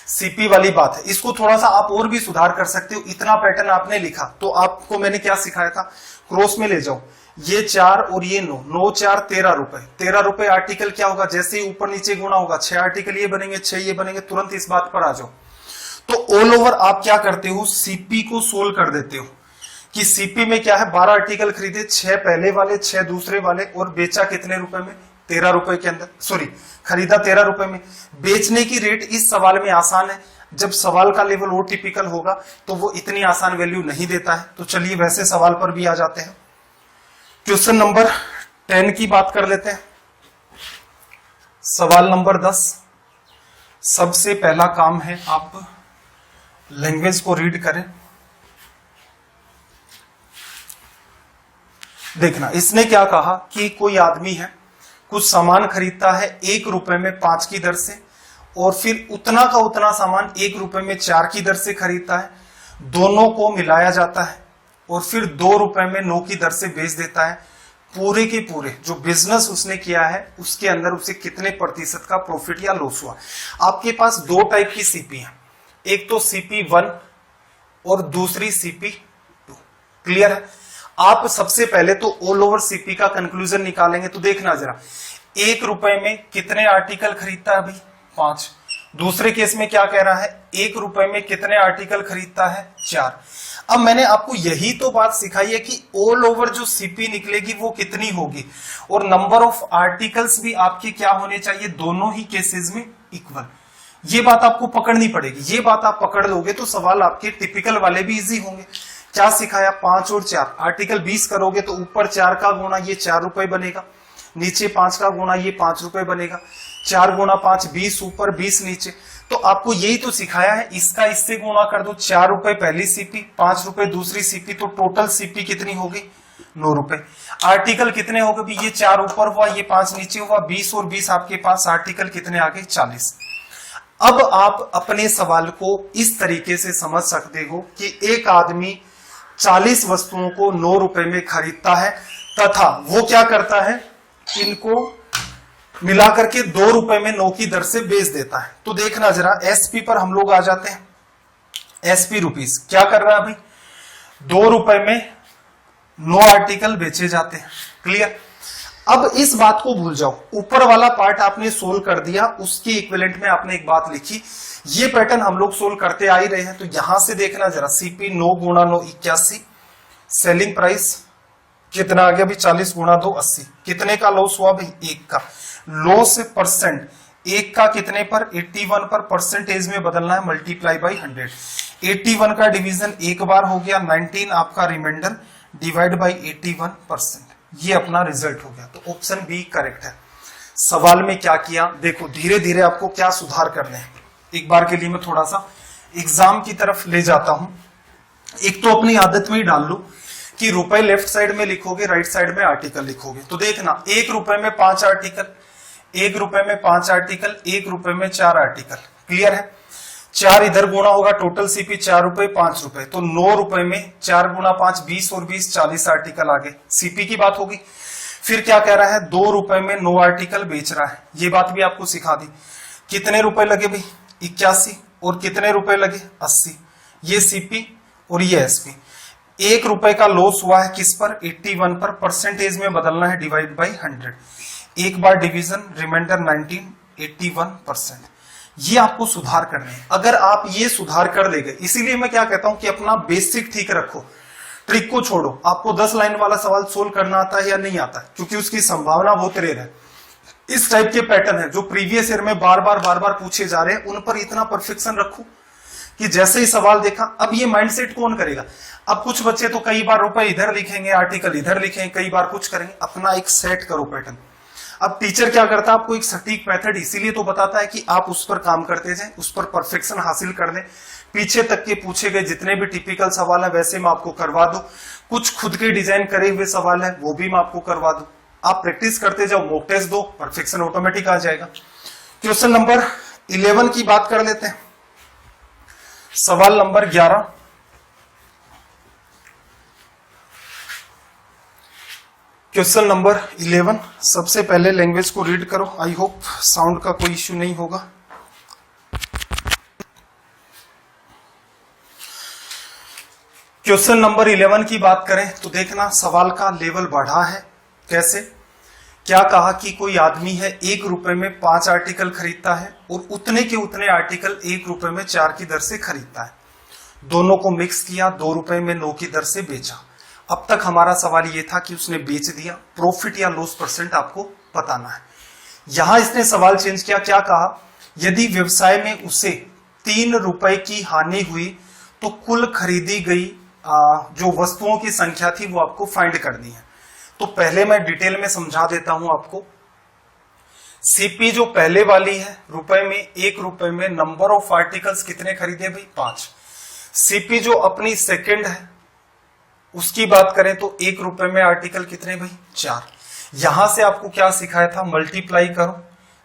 [SPEAKER 1] सीपी वाली बात है, इसको थोड़ा सा आप और भी सुधार कर सकते हो। इतना पैटर्न आपने लिखा तो आपको मैंने क्या सिखाया था, क्रॉस में ले जाओ, ये 4 और ये 9, 9 4 13 रुपए। 13 रुपए आर्टिकल क्या होगा, जैसे ही ऊपर नीचे गुणा होगा 6 आर्टिकल ये बनेंगे 6 ये बनेंगे। तुरंत इस बात पर आ जाओ। तो ऑल ओवर आप क्या करते हो, सीपी को सोल्व कर देते हो कि सीपी में क्या है, 12 आर्टिकल खरीदे, 6 पहले वाले 6 दूसरे वाले, और बेचा कितने रुपए में 13 रुपए के अंदर, सॉरी खरीदा 13 रुपए में। बेचने की रेट इस सवाल में आसान है, जब सवाल का लेवल वो टिपिकल होगा तो वो इतनी आसान वैल्यू नहीं देता है। तो चलिए वैसे सवाल पर भी आ जाते हैं। क्वेश्चन नंबर 10 की बात कर लेते हैं। सवाल नंबर 10। सबसे पहला काम है आप लैंग्वेज को रीड करें। देखना, इसने क्या कहा कि कोई आदमी है, कुछ सामान खरीदता है 1 रुपए में 5 की दर से, और फिर उतना का उतना सामान 1 रुपए में 4 की दर से खरीदता है। दोनों को मिलाया जाता है और फिर 2 रुपए में 9 की दर से बेच देता है। पूरे के पूरे जो बिजनेस उसने किया है उसके अंदर उसे कितने प्रतिशत का प्रॉफिट या लॉस हुआ। आपके पास 2 टाइप की सीपी है, एक तो CP1 और दूसरी CP2। क्लियर है? आप सबसे पहले तो ऑल ओवर सीपी का कंक्लूजन निकालेंगे। तो देखना जरा, 1 रुपए में कितने आर्टिकल खरीदता है? अभी 5। दूसरे केस में क्या कह रहा है? 1 रुपए में कितने आर्टिकल खरीदता है? 4। अब मैंने आपको यही तो बात सिखाई है कि ऑल ओवर जो सीपी निकलेगी वो कितनी होगी, और नंबर ऑफ आर्टिकल्स भी आपके क्या होने चाहिए, दोनों ही केसेस में इक्वल। ये बात आपको पकड़नी पड़ेगी। ये बात आप पकड़ लोगे तो सवाल आपके टिपिकल वाले भी इजी होंगे। क्या सिखाया? 5 और 4 आर्टिकल 20 करोगे तो ऊपर 4 का गुणा ये 4 रुपए बनेगा, नीचे 5 का गुणा ये 5 रुपए बनेगा। 4 गुणा 5 20 ऊपर 20 नीचे। तो आपको यही तो सिखाया है, इसका इससे गुणा कर दो। 4 रुपए पहली सीपी, 5 रुपए दूसरी सीपी, तो टोटल सीपी कितनी होगी? 9 रुपए। आर्टिकल कितने हो गए? ये 4 ऊपर हुआ, ये 5 नीचे हुआ, 20 और 20 आपके पास आर्टिकल कितने आ गए? 40। अब आप अपने सवाल को इस तरीके से समझ सकते हो कि एक आदमी 40 वस्तुओं को 9 रुपए में खरीदता है तथा वो क्या करता है, इनको मिलाकर के 2 रुपए में 9 की दर से बेच देता है। तो देखना जरा, एसपी पर हम लोग आ जाते हैं। एसपी रुपीस क्या कर रहा है अभी? 2 रुपए में 9 आर्टिकल बेचे जाते हैं। क्लियर? अब इस बात को भूल जाओ, ऊपर वाला पार्ट आपने सोल्व कर दिया, उसके इक्विवेलेंट में आपने एक बात लिखी। ये पैटर्न हम लोग सोल्व करते आ ही रहे हैं। तो यहां से देखना जरा, सीपी 9 गुणा 9 81, सेलिंग प्राइस कितना आ गया अभी? 40 गुणा 2 80। कितने का लॉस हुआ भाई? 1 का। लॉस परसेंट 1 का कितने पर? 81 पर। परसेंटेज में बदलना है, मल्टीप्लाई बाई 100। 81 का डिवीजन एक बार हो गया, 19 आपका रिमाइंडर, डिवाइड बाई 81%। ये अपना रिजल्ट हो गया। तो ऑप्शन बी करेक्ट है। सवाल में क्या किया देखो, धीरे धीरे आपको क्या सुधार करने हैं। एक बार के लिए मैं थोड़ा सा एग्जाम की तरफ ले जाता हूं। एक तो अपनी आदत में ही डाल लो कि रुपए लेफ्ट साइड में लिखोगे, राइट साइड में आर्टिकल लिखोगे। तो देखना, 1 रुपए में 5 आर्टिकल, 1 रुपए में 5 आर्टिकल, 1 रुपए में 4 आर्टिकल। क्लियर है? 4 इधर गुणा होगा, टोटल सीपी 4 रुपए 5 रुपए, तो 9 रुपए में 4 गुणा 5 20 और 20 40 आर्टिकल आगे। सीपी की बात होगी। फिर क्या कह रहा है? 2 रुपए में 9 आर्टिकल बेच रहा है। ये बात भी आपको सिखा दी। कितने रुपए लगे भाई? 81। और कितने रुपए लगे? 80। ये सीपी और ये एसपी। 1 रुपए का लॉस हुआ है किस पर? 81 पर। परसेंटेज में बदलना है, डिवाइड बाई 100। एक बार डिवीजन, रिमाइंडर 19, 81%। ये आपको सुधार करने हैं। अगर आप ये सुधार कर ले गए, इसीलिए मैं क्या कहता हूं कि अपना बेसिक ठीक रखो, ट्रिक को छोड़ो। आपको 10 लाइन वाला सवाल सोल्व करना आता है या नहीं आता है, क्योंकि उसकी संभावना बहुत रेयर है। इस टाइप के पैटर्न है जो प्रीवियस ईयर में बार बार पूछे जा रहे हैं, उन पर इतना परफेक्शन रखो कि जैसे ही सवाल देखा, अब ये माइंडसेट कौन करेगा? अब कुछ बच्चे तो कई बार रुपए इधर लिखेंगे, आर्टिकल इधर लिखेंगे, कई बार कुछ करेंगे। अपना एक सेट करो पैटर्न। अब टीचर क्या करता है? आपको एक सटीक मेथड इसीलिए तो बताता है कि आप उस पर काम करते जाएं, उस पर परफेक्शन हासिल कर लें। पीछे तक के पूछे गए जितने भी टिपिकल सवाल है वैसे मैं आपको करवा दूं। कुछ खुद के डिजाइन करे हुए सवाल है वो भी मैं आपको करवा दूं। आप प्रैक्टिस करते जाओ, मॉक टेस्ट दो, परफेक्शन ऑटोमेटिक आ जाएगा। क्वेश्चन नंबर 11 की बात कर लेते हैं। सवाल नंबर 11। Question number 11। सबसे पहले लैंग्वेज को रीड करो। आई होप साउंड का कोई इश्यू नहीं होगा। क्वेश्चन नंबर 11 की बात करें तो देखना, सवाल का लेवल बढ़ा है। कैसे? क्या कहा कि कोई आदमी है 1 रुपए में 5 आर्टिकल खरीदता है और उतने के उतने आर्टिकल 1 रुपए में 4 की दर से खरीदता है। दोनों को मिक्स किया, 2 रुपए में 9 की दर से बेचा। अब तक हमारा सवाल यह था कि उसने बेच दिया, प्रॉफिट या लॉस परसेंट आपको बताना है। यहां इसने सवाल चेंज किया। क्या कहा? यदि व्यवसाय में उसे 3 रुपए की हानि हुई तो कुल खरीदी गई जो वस्तुओं की संख्या थी वो आपको फाइंड करनी है। तो पहले मैं डिटेल में समझा देता हूं आपको। सीपी जो पहले वाली है रुपए में, 1 रुपए में नंबर ऑफ आर्टिकल्स कितने खरीदे भाई? 5। सीपी जो अपनी सेकंड है उसकी बात करें तो 1 रुपए में आर्टिकल कितने भाई? 4। यहां से आपको क्या सिखाया था? मल्टीप्लाई करो,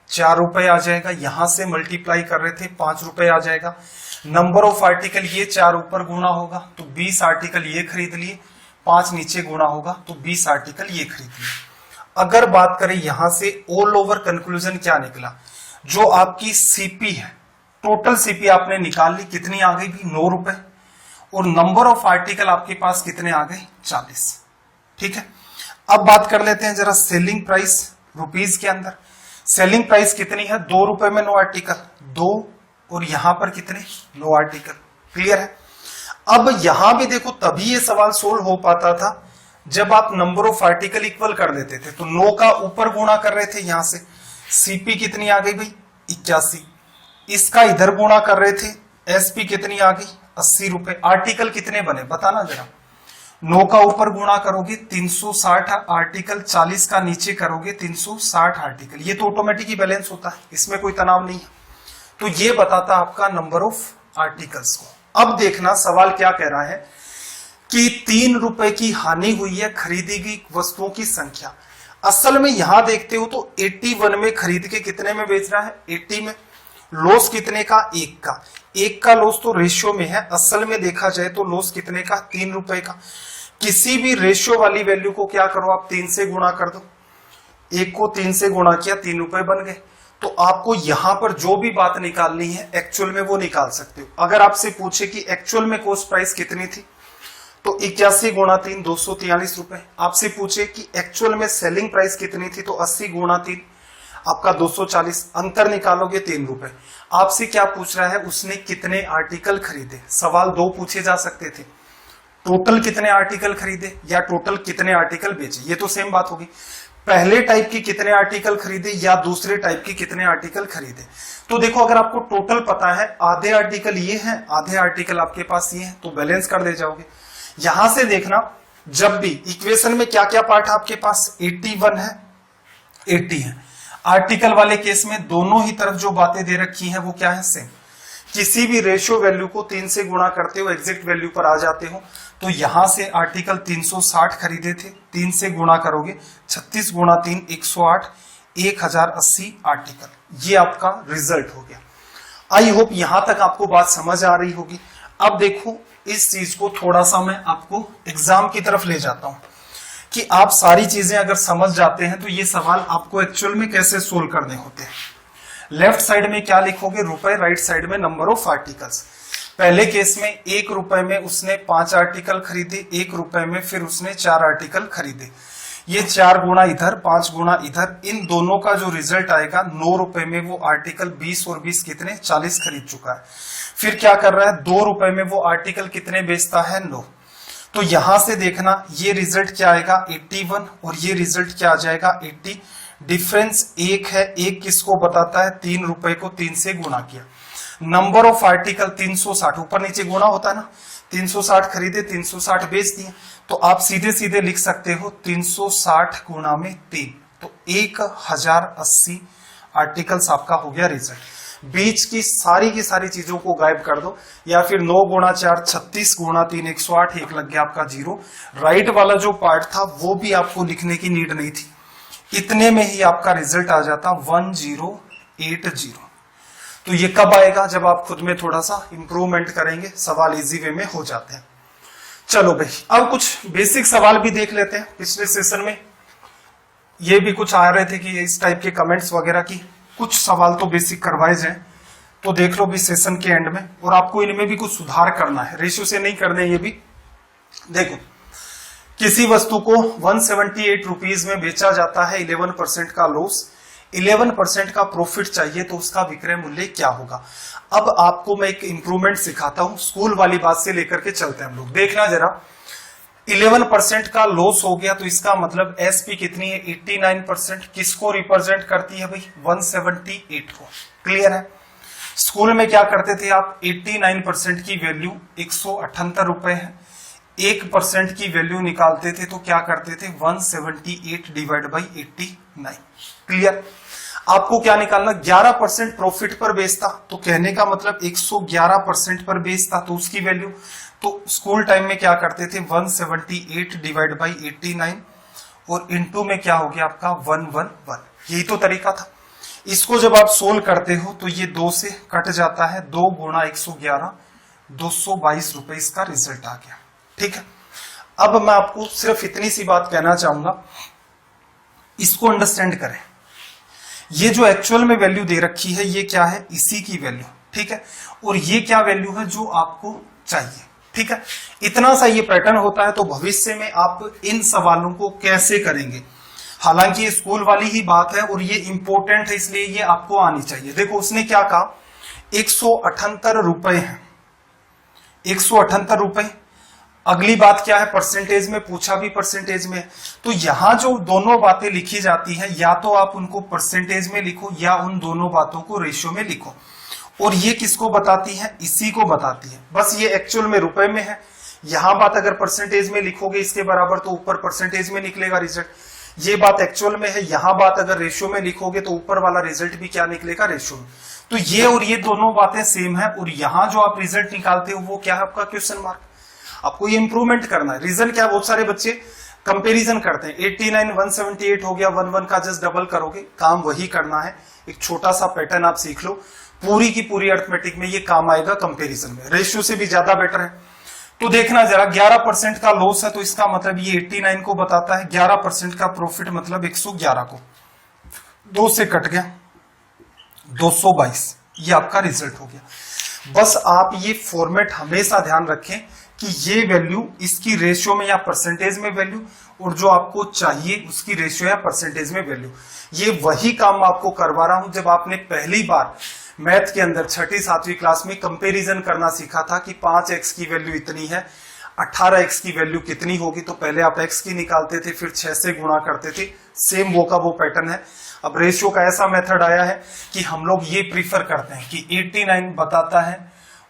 [SPEAKER 1] 4 रुपए आ जाएगा। यहां से मल्टीप्लाई कर रहे थे, 5 रुपए आ जाएगा। नंबर ऑफ आर्टिकल ये 4 ऊपर गुणा होगा तो 20 आर्टिकल ये खरीद लिए, 5 नीचे गुणा होगा तो 20 आर्टिकल ये खरीद लिए। अगर बात करें यहां से ऑल ओवर कंक्लूजन क्या निकला? जो आपकी सीपी है, टोटल सीपी आपने निकाल ली, कितनी आ गई भी? 9 रुपए। और नंबर ऑफ आर्टिकल आपके पास कितने आ गए? 40। ठीक है, अब बात कर लेते हैं जरा सेलिंग प्राइस रुपीज के अंदर। सेलिंग प्राइस कितनी है? 2 रुपए में 9 आर्टिकल, 2 और यहां पर कितने? 9 आर्टिकल। क्लियर है? अब यहां भी देखो, तभी ये सवाल सोल्व हो पाता था जब आप नंबर ऑफ आर्टिकल इक्वल कर देते थे। तो 9 का ऊपर गुणा कर रहे थे, यहां से सीपी कितनी आ गई भाई? 81। इसका इधर गुणा कर रहे थे, एसपी कितनी आ गई? 80 रुपए। आर्टिकल कितने बने बताना जरा? 9 का ऊपर गुणा करोगे 360 आर्टिकल, 40 का नीचे करोगे 360 आर्टिकल। ये तो ऑटोमेटिक ही बैलेंस होता है, इसमें कोई तनाव नहीं है। तो ये बताता आपका नंबर ऑफ आर्टिकल्स को। अब देखना सवाल क्या कह रहा है कि 3 रुपए की हानि हुई है खरीदी गई वस्तुओं की संख्या। असल में यहां देखते हो तो 81 में खरीद के कितने में बेच रहा है? 80 में। लॉस कितने का? 1 का। 1 का लॉस तो रेशियो में है, असल में देखा जाए तो लॉस कितने का? 3 रुपए का। किसी भी रेशियो वाली वैल्यू को क्या करो आप? 3 से गुणा कर दो। 1 को 3 से गुणा किया, 3 रुपए बन गए। तो आपको यहां पर जो भी बात निकालनी है एक्चुअल में वो निकाल सकते हो। अगर आपसे पूछे कि एक्चुअल में कॉस्ट प्राइस कितनी थी तो 81 गुणा 3 243 रुपए। आपसे पूछे कि एक्चुअल में सेलिंग प्राइस कितनी थी तो 80 गुणा 3 आपका 240। अंतर निकालोगे 3 रुपए। आपसे क्या पूछ रहा है? उसने कितने आर्टिकल खरीदे। सवाल 2 पूछे जा सकते थे, टोटल कितने आर्टिकल खरीदे या टोटल कितने आर्टिकल बेचे। ये तो सेम बात होगी, पहले टाइप की कितने आर्टिकल खरीदे या दूसरे टाइप की कितने आर्टिकल खरीदे। तो देखो, अगर आपको टोटल पता है, आधे आर्टिकल ये हैं, आधे आर्टिकल आपके पास ये हैं, तो बैलेंस कर दे जाओगे। यहां से देखना, जब भी इक्वेशन में क्या क्या पार्ट है आपके पास? 81 है, 80 है। आर्टिकल वाले केस में दोनों ही तरफ जो बातें दे रखी हैं वो क्या है? सेम। किसी भी रेशियो वैल्यू को 3 से गुणा करते हो, एग्जैक्ट वैल्यू पर आ जाते हो। तो यहां से आर्टिकल 360 खरीदे थे, 3 से गुणा करोगे 36 गुणा 3 108, 1080 आर्टिकल। ये आपका रिजल्ट हो गया। आई होप यहां तक आपको बात समझ आ रही होगी। अब देखो, इस चीज को थोड़ा सा मैं आपको एग्जाम की तरफ ले जाता हूं कि आप सारी चीजें अगर समझ जाते हैं तो ये सवाल आपको एक्चुअल में कैसे सोल्व करने होते हैं। लेफ्ट साइड में क्या लिखोगे? रुपए, राइट साइड में नंबर ऑफ आर्टिकल्स। पहले केस में 1 रुपए में उसने 5 आर्टिकल खरीदे, 1 रुपए में फिर उसने 4 आर्टिकल खरीदे। ये 4 गुणा इधर, 5 गुणा इधर, इन दोनों का जो रिजल्ट आएगा 9 रुपए में वो आर्टिकल 20 और 20 कितने? 40 खरीद चुका है। फिर क्या कर रहा है? 2 रुपए में वो आर्टिकल कितने बेचता है? 9। तो यहां से देखना, ये रिजल्ट क्या आएगा? 81 और ये रिजल्ट क्या आ जाएगा? 80। डिफरेंस 1 है। 1 किसको बताता है? 3 रुपए को 3 से गुणा किया। नंबर ऑफ आर्टिकल 360, ऊपर नीचे गुणा होता है ना, 360 खरीदे, 360 बेच दिए। तो आप सीधे सीधे लिख सकते हो 360 गुणा में 3, तो 1080 आर्टिकल्स आपका हो गया रिजल्ट। बीच की सारी चीजों को गायब कर दो, या फिर 9 गुणा 4 36 गुणा 3 108, 1 लग गया आपका 0। राइट वाला जो पार्ट था वो भी आपको लिखने की नीड नहीं थी, इतने में ही आपका रिजल्ट आ जाता 1080। तो ये कब आएगा? जब आप खुद में थोड़ा सा इंप्रूवमेंट करेंगे, सवाल इजी वे में हो जाते हैं। चलो भाई, अब कुछ बेसिक सवाल भी देख लेते हैं। पिछले सेशन में ये भी कुछ आ रहे थे कि इस टाइप के कमेंट्स वगैरह की कुछ सवाल तो बेसिक करवाए जाए, तो देख लो भी सेशन के एंड में। और आपको इनमें भी कुछ सुधार करना है, रेशियो से नहीं करने। ये भी देखो, किसी वस्तु को 178 रुपीज में बेचा जाता है, 11% का लॉस, 11% का प्रॉफिट चाहिए, तो उसका विक्रय मूल्य क्या होगा। अब आपको मैं एक इंप्रूवमेंट सिखाता हूं, स्कूल वाली बात से लेकर के चलते हैं हम लोग। देखना जरा, 11% का लॉस हो गया तो इसका मतलब एसपी कितनी है? 89%। किसको रिप्रेजेंट करती है भाई? 178 को। क्लियर है? स्कूल में क्या करते थे आप? 89% की वैल्यू 178 रुपए है, 1% की वैल्यू निकालते थे तो क्या करते थे? 178 डिवाइड बाई 89। क्लियर? आपको क्या निकालना, 11% प्रॉफिट पर बेचता, तो कहने का मतलब 111% पर बेचता, तो उसकी वैल्यू, तो स्कूल टाइम में क्या करते थे 178 डिवाइड बाई 89 और इनटू में क्या हो गया आपका 111, यही तो तरीका था। इसको जब आप सोल्व करते हो तो ये 2 से कट जाता है, 2 गुणा 111, 222 रुपए इसका रिजल्ट आ गया। ठीक है, अब मैं आपको सिर्फ इतनी सी बात कहना चाहूंगा, इसको अंडरस्टैंड करें। ये जो एक्चुअल में वैल्यू दे रखी है ये क्या है, इसी की वैल्यू, ठीक है, और ये क्या वैल्यू है जो आपको चाहिए। ठीक है, इतना सा ये पैटर्न होता है। तो भविष्य में आप इन सवालों को कैसे करेंगे, हालांकि ये स्कूल वाली ही बात है और ये इंपॉर्टेंट है, इसलिए ये आपको आनी चाहिए। देखो उसने क्या कहा, 178 रुपए है, 178 रुपए। अगली बात क्या है, परसेंटेज में पूछा भी, परसेंटेज में। तो यहां जो दोनों बातें लिखी जाती है, या तो आप उनको परसेंटेज में लिखो या उन दोनों बातों को रेशियो में लिखो। और ये किसको बताती है, इसी को बताती है। बस ये एक्चुअल में रुपए में है, यहां बात अगर परसेंटेज में लिखोगे इसके बराबर तो ऊपर परसेंटेज में निकलेगा रिजल्ट। ये बात एक्चुअल में है, यहां बात अगर रेशियो में लिखोगे तो ऊपर वाला रिजल्ट भी क्या निकलेगा, रेशियो में। तो ये और ये दोनों बातें सेम है, और यहां जो आप रिजल्ट निकालते हो वो क्या है, आपका क्वेश्चन मार्क। आपको ये इंप्रूवमेंट करना है। रीजन क्या, बहुत सारे बच्चे कंपैरिजन करते हैं, 89 178 हो गया, 11 का जस्ट डबल करोगे, काम वही करना है। एक छोटा सा पैटर्न आप सीख लो, पूरी की पूरी अर्थमेटिक में ये काम आएगा कंपैरिजन में, रेशियो से भी ज्यादा बेटर है। तो देखना जरा, 11% का लॉस है तो इसका मतलब ये 89 को बताता है, 11% का प्रॉफिट मतलब 111 को 2 से कट गया 222, ये आपका रिजल्ट हो गया। बस आप ये फॉर्मेट हमेशा ध्यान रखें कि ये वैल्यू इसकी रेशियो में या परसेंटेज में वैल्यू, और जो आपको चाहिए उसकी रेशियो या परसेंटेज में वैल्यू। ये वही काम मैं आपको करवा रहा हूं जब आपने पहली बार मैथ के अंदर 6ठी 7वीं क्लास में कंपैरिजन करना सीखा था कि 5x की वैल्यू इतनी है, 18x की वैल्यू कितनी होगी। तो पहले आप x की निकालते थे, फिर 6 से गुणा करते थे, सेम वो का वो पैटर्न है। अब रेशियो का ऐसा मेथड आया है कि हम लोग ये प्रीफर करते हैं कि 89 बताता है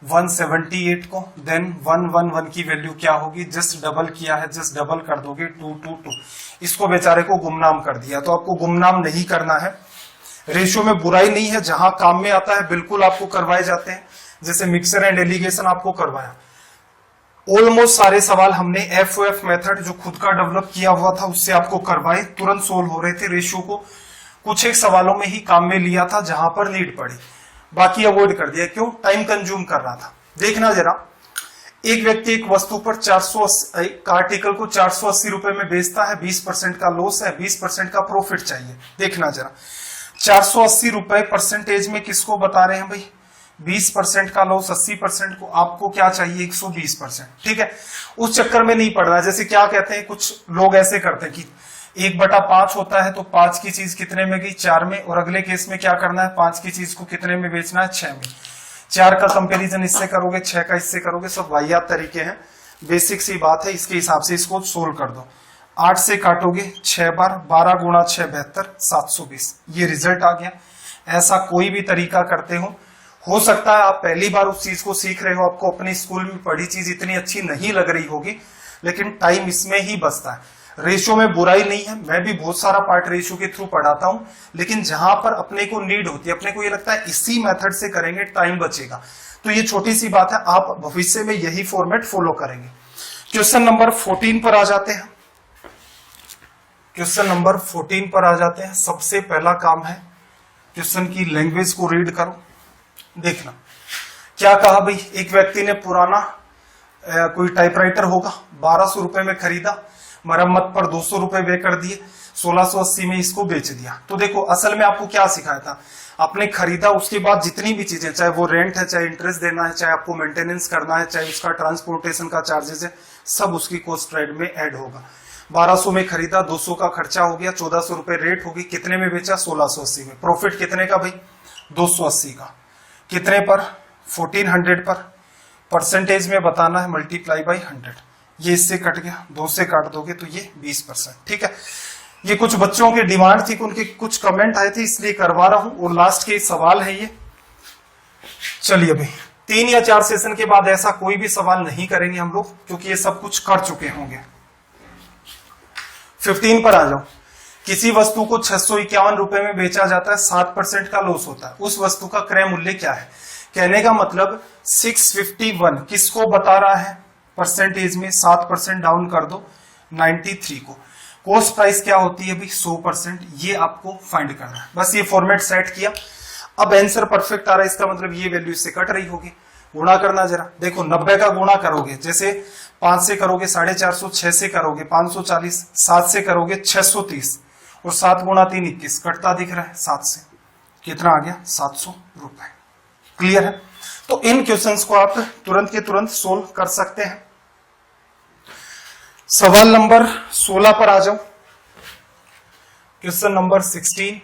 [SPEAKER 1] 178 को, देन 111 की वैल्यू क्या होगी, जस्ट डबल किया है, जस्ट डबल कर दोगे 222। इसको बेचारे को गुमनाम कर दिया, तो आपको गुमनाम नहीं करना है। रेशियो में बुराई नहीं है, जहां काम में आता है बिल्कुल आपको करवाए जाते हैं। जैसे मिक्सर एंड एलिगेशन आपको करवाया, ऑलमोस्ट सारे सवाल हमने एफओएफ मेथड जो खुद का डेवलप किया हुआ था उससे आपको करवाए, तुरंत सोल्व हो रहे थे। रेशियो को कुछ एक सवालों में ही काम में लिया था जहां पर नीड पड़ी, बाकी अवॉइड कर दिया। क्यों, टाइम कंज्यूम कर रहा था। देखना जरा, एक व्यक्ति एक वस्तु पर 480 का आर्टिकल को 480 रुपए में बेचता है, 20% का लॉस है, 20% का प्रॉफिट चाहिए। देखना जरा, 480 रुपए परसेंटेज में किसको बता रहे हैं भाई, 20% का लॉस, 80% को, आपको क्या चाहिए 120%। ठीक है, उस चक्कर में नहीं पड़ रहा। जैसे क्या कहते हैं, कुछ लोग ऐसे करते हैं कि 1/5 होता है तो 5 की चीज कितने में गई, 4 में, और अगले केस में क्या करना है, 5 की चीज को कितने में बेचना है, 6 में। 4 का कंपैरिजन इससे करोगे, 6 का इससे करोगे, सब वाहियात तरीके हैं। बेसिक सी बात है, इसके हिसाब से इसको सोल्व कर दो। 8 से काटोगे 6 बार, 12 गुणा 6 72, 720, ये रिजल्ट आ गया। ऐसा कोई भी तरीका करते हो सकता है आप पहली बार उस चीज को सीख रहे हो, आपको अपने स्कूल में पढ़ी चीज इतनी अच्छी नहीं लग रही होगी, लेकिन टाइम इसमें ही बचता है। रेशियो में बुराई नहीं है, मैं भी बहुत सारा पार्ट रेशियो के थ्रू पढ़ाता हूं, लेकिन जहां पर अपने को नीड होती है, अपने को ये लगता है इसी मेथड से करेंगे टाइम बचेगा, तो ये छोटी सी बात है, आप भविष्य में यही फॉर्मेट फॉलो करेंगे। क्वेश्चन नंबर 14 पर आ जाते हैं। क्वेश्चन नंबर 14 पर आ जाते हैं। सबसे पहला काम है क्वेश्चन की लैंग्वेज को रीड करो। देखना क्या कहा भाई, एक व्यक्ति ने पुराना कोई टाइपराइटर होगा 1200 रुपए में खरीदा, मरम्मत पर 200 रुपए वे कर दिए, 1680 में इसको बेच दिया। तो देखो असल में आपको क्या सिखाया था, आपने खरीदा, उसके बाद जितनी भी चीजें, चाहे वो रेंट है, चाहे इंटरेस्ट देना है, चाहे आपको मेंटेनेंस करना है, चाहे उसका ट्रांसपोर्टेशन का चार्जेस है, सब उसकी कॉस्ट राइट में ऐड होगा। 1200 में खरीदा, 200 का खर्चा हो गया, 1400 रुपए रेट होगी, कितने में बेचा, 1680 में। प्रॉफिट कितने का भाई, 280 का। कितने पर, 1400 पर। परसेंटेज में बताना है, मल्टीप्लाई बाई 100। ये इससे कट गया, 2 से काट दोगे तो ये 20%। ठीक है, ये कुछ बच्चों की डिमांड थी, उनके कुछ कमेंट आए थे, इसलिए करवा रहा हूं। और लास्ट के सवाल है ये। चलिए भाई, 3 या 4 सेशन के बाद ऐसा कोई भी सवाल नहीं करेंगे हम लोग, क्योंकि ये सब कुछ कर चुके होंगे। 15 पर आ जाओ। किसी वस्तु को 651 रुपए में बेचा जाता है, 7% का लॉस होता है, उस वस्तु का क्रय मूल्य क्या है? कहने का मतलब 651 किसको बता रहा है परसेंटेज में? 7% डाउन कर दो 93 को। कॉस्ट प्राइस क्या होती है भाई? 100%। ये आपको फाइंड करना है, बस ये फॉर्मेट सेट किया। अब आंसर परफेक्ट आ रहा है, इसका मतलब ये वैल्यू इससे कट रही होगी। गुणा करना जरा, देखो 90 का गुणा करोगे, जैसे 5 से करोगे 450, 6 से करोगे 540, 7 से करोगे 630 और 7 गुणा 3 21, कटता दिख रहा है 7 से, कितना आ गया? 700 रुपए। क्लियर है? तो इन क्वेश्चंस को आप तुरंत के तुरंत सोल्व कर सकते हैं। सवाल नंबर 16 पर आ जाओ। Question number 16।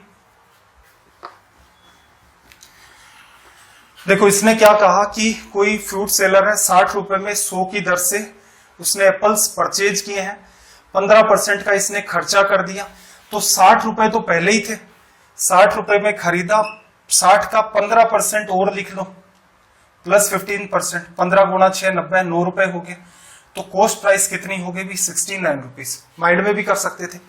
[SPEAKER 1] देखो इसने क्या कहा कि कोई फ्रूट सेलर है, 60 रुपए में 100 की दर से उसने एप्पल्स परचेज किए हैं, 15% का इसने खर्चा कर दिया। तो 60 रुपए तो पहले ही थे, 60 रुपए में खरीदा, 60 का 15% और लिख लो, प्लस 15%, 15 गुणा 6 90, 9 रुपए हो गए। तो कॉस्ट प्राइस कितनी हो गई? 69 रुपीज। माइंड में भी कर सकते थे।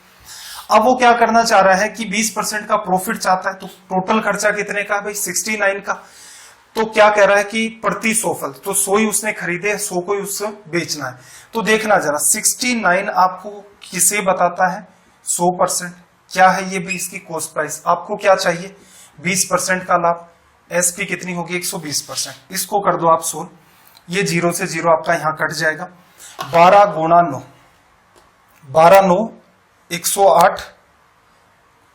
[SPEAKER 1] अब वो क्या करना चाह रहा है कि 20% का प्रॉफिट चाहता है, तो टोटल खर्चा कितने का भाई? 69 का। तो क्या कह रहा है कि प्रति 100 फल, तो 100 ही उसने खरीदे, 100 को ही उससे बेचना है। तो देखना जरा 69 आपको किसे बताता है? 100%। क्या है ये भी इसकी कॉस्ट प्राइस। आपको क्या चाहिए? 20% का लाभ। एसपी कितनी होगी? 120%। इसको कर दो आप 100, ये 0 से 0 आपका यहां कट जाएगा। 12 गुणा 9, 12 9 108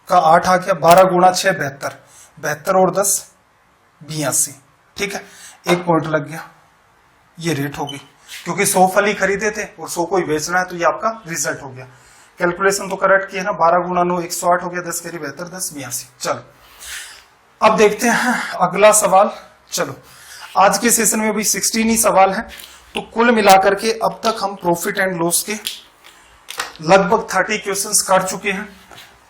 [SPEAKER 1] का 8 आ गया, 12 गुणा 6 72, 72 और 10 82। ठीक है, एक पॉइंट लग गया। ये रेट होगी क्योंकि 100 फल ही खरीदे थे और 100 को ही बेचना है, तो ये आपका रिजल्ट हो गया। कैलकुलेशन तो करेक्ट किया ना, 12 गुणा 9 108 हो गया, 10 करीब 72, 10 82। चलो अब देखते हैं अगला सवाल। चलो आज के सेशन में भी 16 ही सवाल है, तो कुल मिलाकर के अब तक हम प्रॉफिट एंड लॉस के लगभग 30 क्वेश्चंस कर चुके हैं।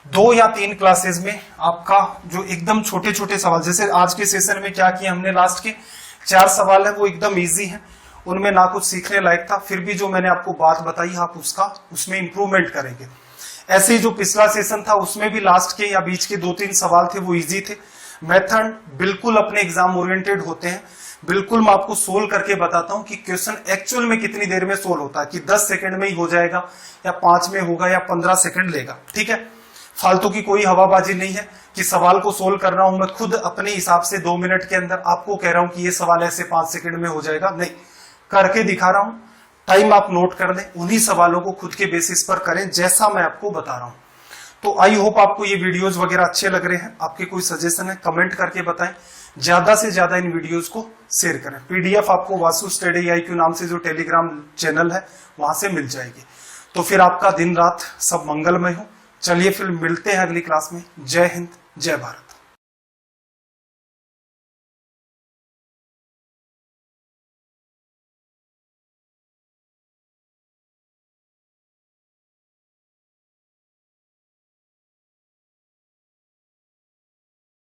[SPEAKER 1] 2 या 3 क्लासेस में आपका जो एकदम छोटे छोटे सवाल, जैसे आज के सेशन में क्या किया हमने, लास्ट के 4 सवाल है वो एकदम इजी है, उनमें ना कुछ सीखने लायक था, फिर भी जो मैंने आपको बात बताई आप उसमें इंप्रूवमेंट करेंगे। ऐसे ही जो पिछला सेशन था उसमें भी लास्ट के या बीच के 2-3 सवाल थे वो इजी थे। मेथड बिल्कुल अपने एग्जाम ओरिएंटेड होते हैं, बिल्कुल मैं आपको सोल्व करके बताता हूं कि क्वेश्चन एक्चुअल में कितनी देर में सोल्व होता है, कि 10 सेकंड में ही हो जाएगा या 5 में होगा या 15 सेकंड लेगा। ठीक है, फालतू की कोई हवाबाजी नहीं है कि सवाल को सोल्व कर रहा हूं मैं खुद अपने हिसाब से 2 मिनट के अंदर, आपको कह रहा हूं कि ये सवाल ऐसे 5 सेकंड में हो जाएगा, नहीं, करके दिखा रहा हूं। टाइम आप नोट कर लें, उन्हीं सवालों को खुद के बेसिस पर करें जैसा मैं आपको बता रहा हूं। तो आई होप आपको ये वीडियोस वगैरह अच्छे लग रहे हैं। आपके कोई सजेशन है कमेंट करके बताएं, ज्यादा से ज्यादा इन वीडियोस को शेयर करें। पीडीएफ आपको वासु स्टडी IQ नाम से जो टेलीग्राम चैनल है वहां से मिल जाएगी। तो फिर आपका दिन रात सब मंगलमय हो। चलिए फिर मिलते हैं अगली क्लास में। जय हिंद, जय भारत।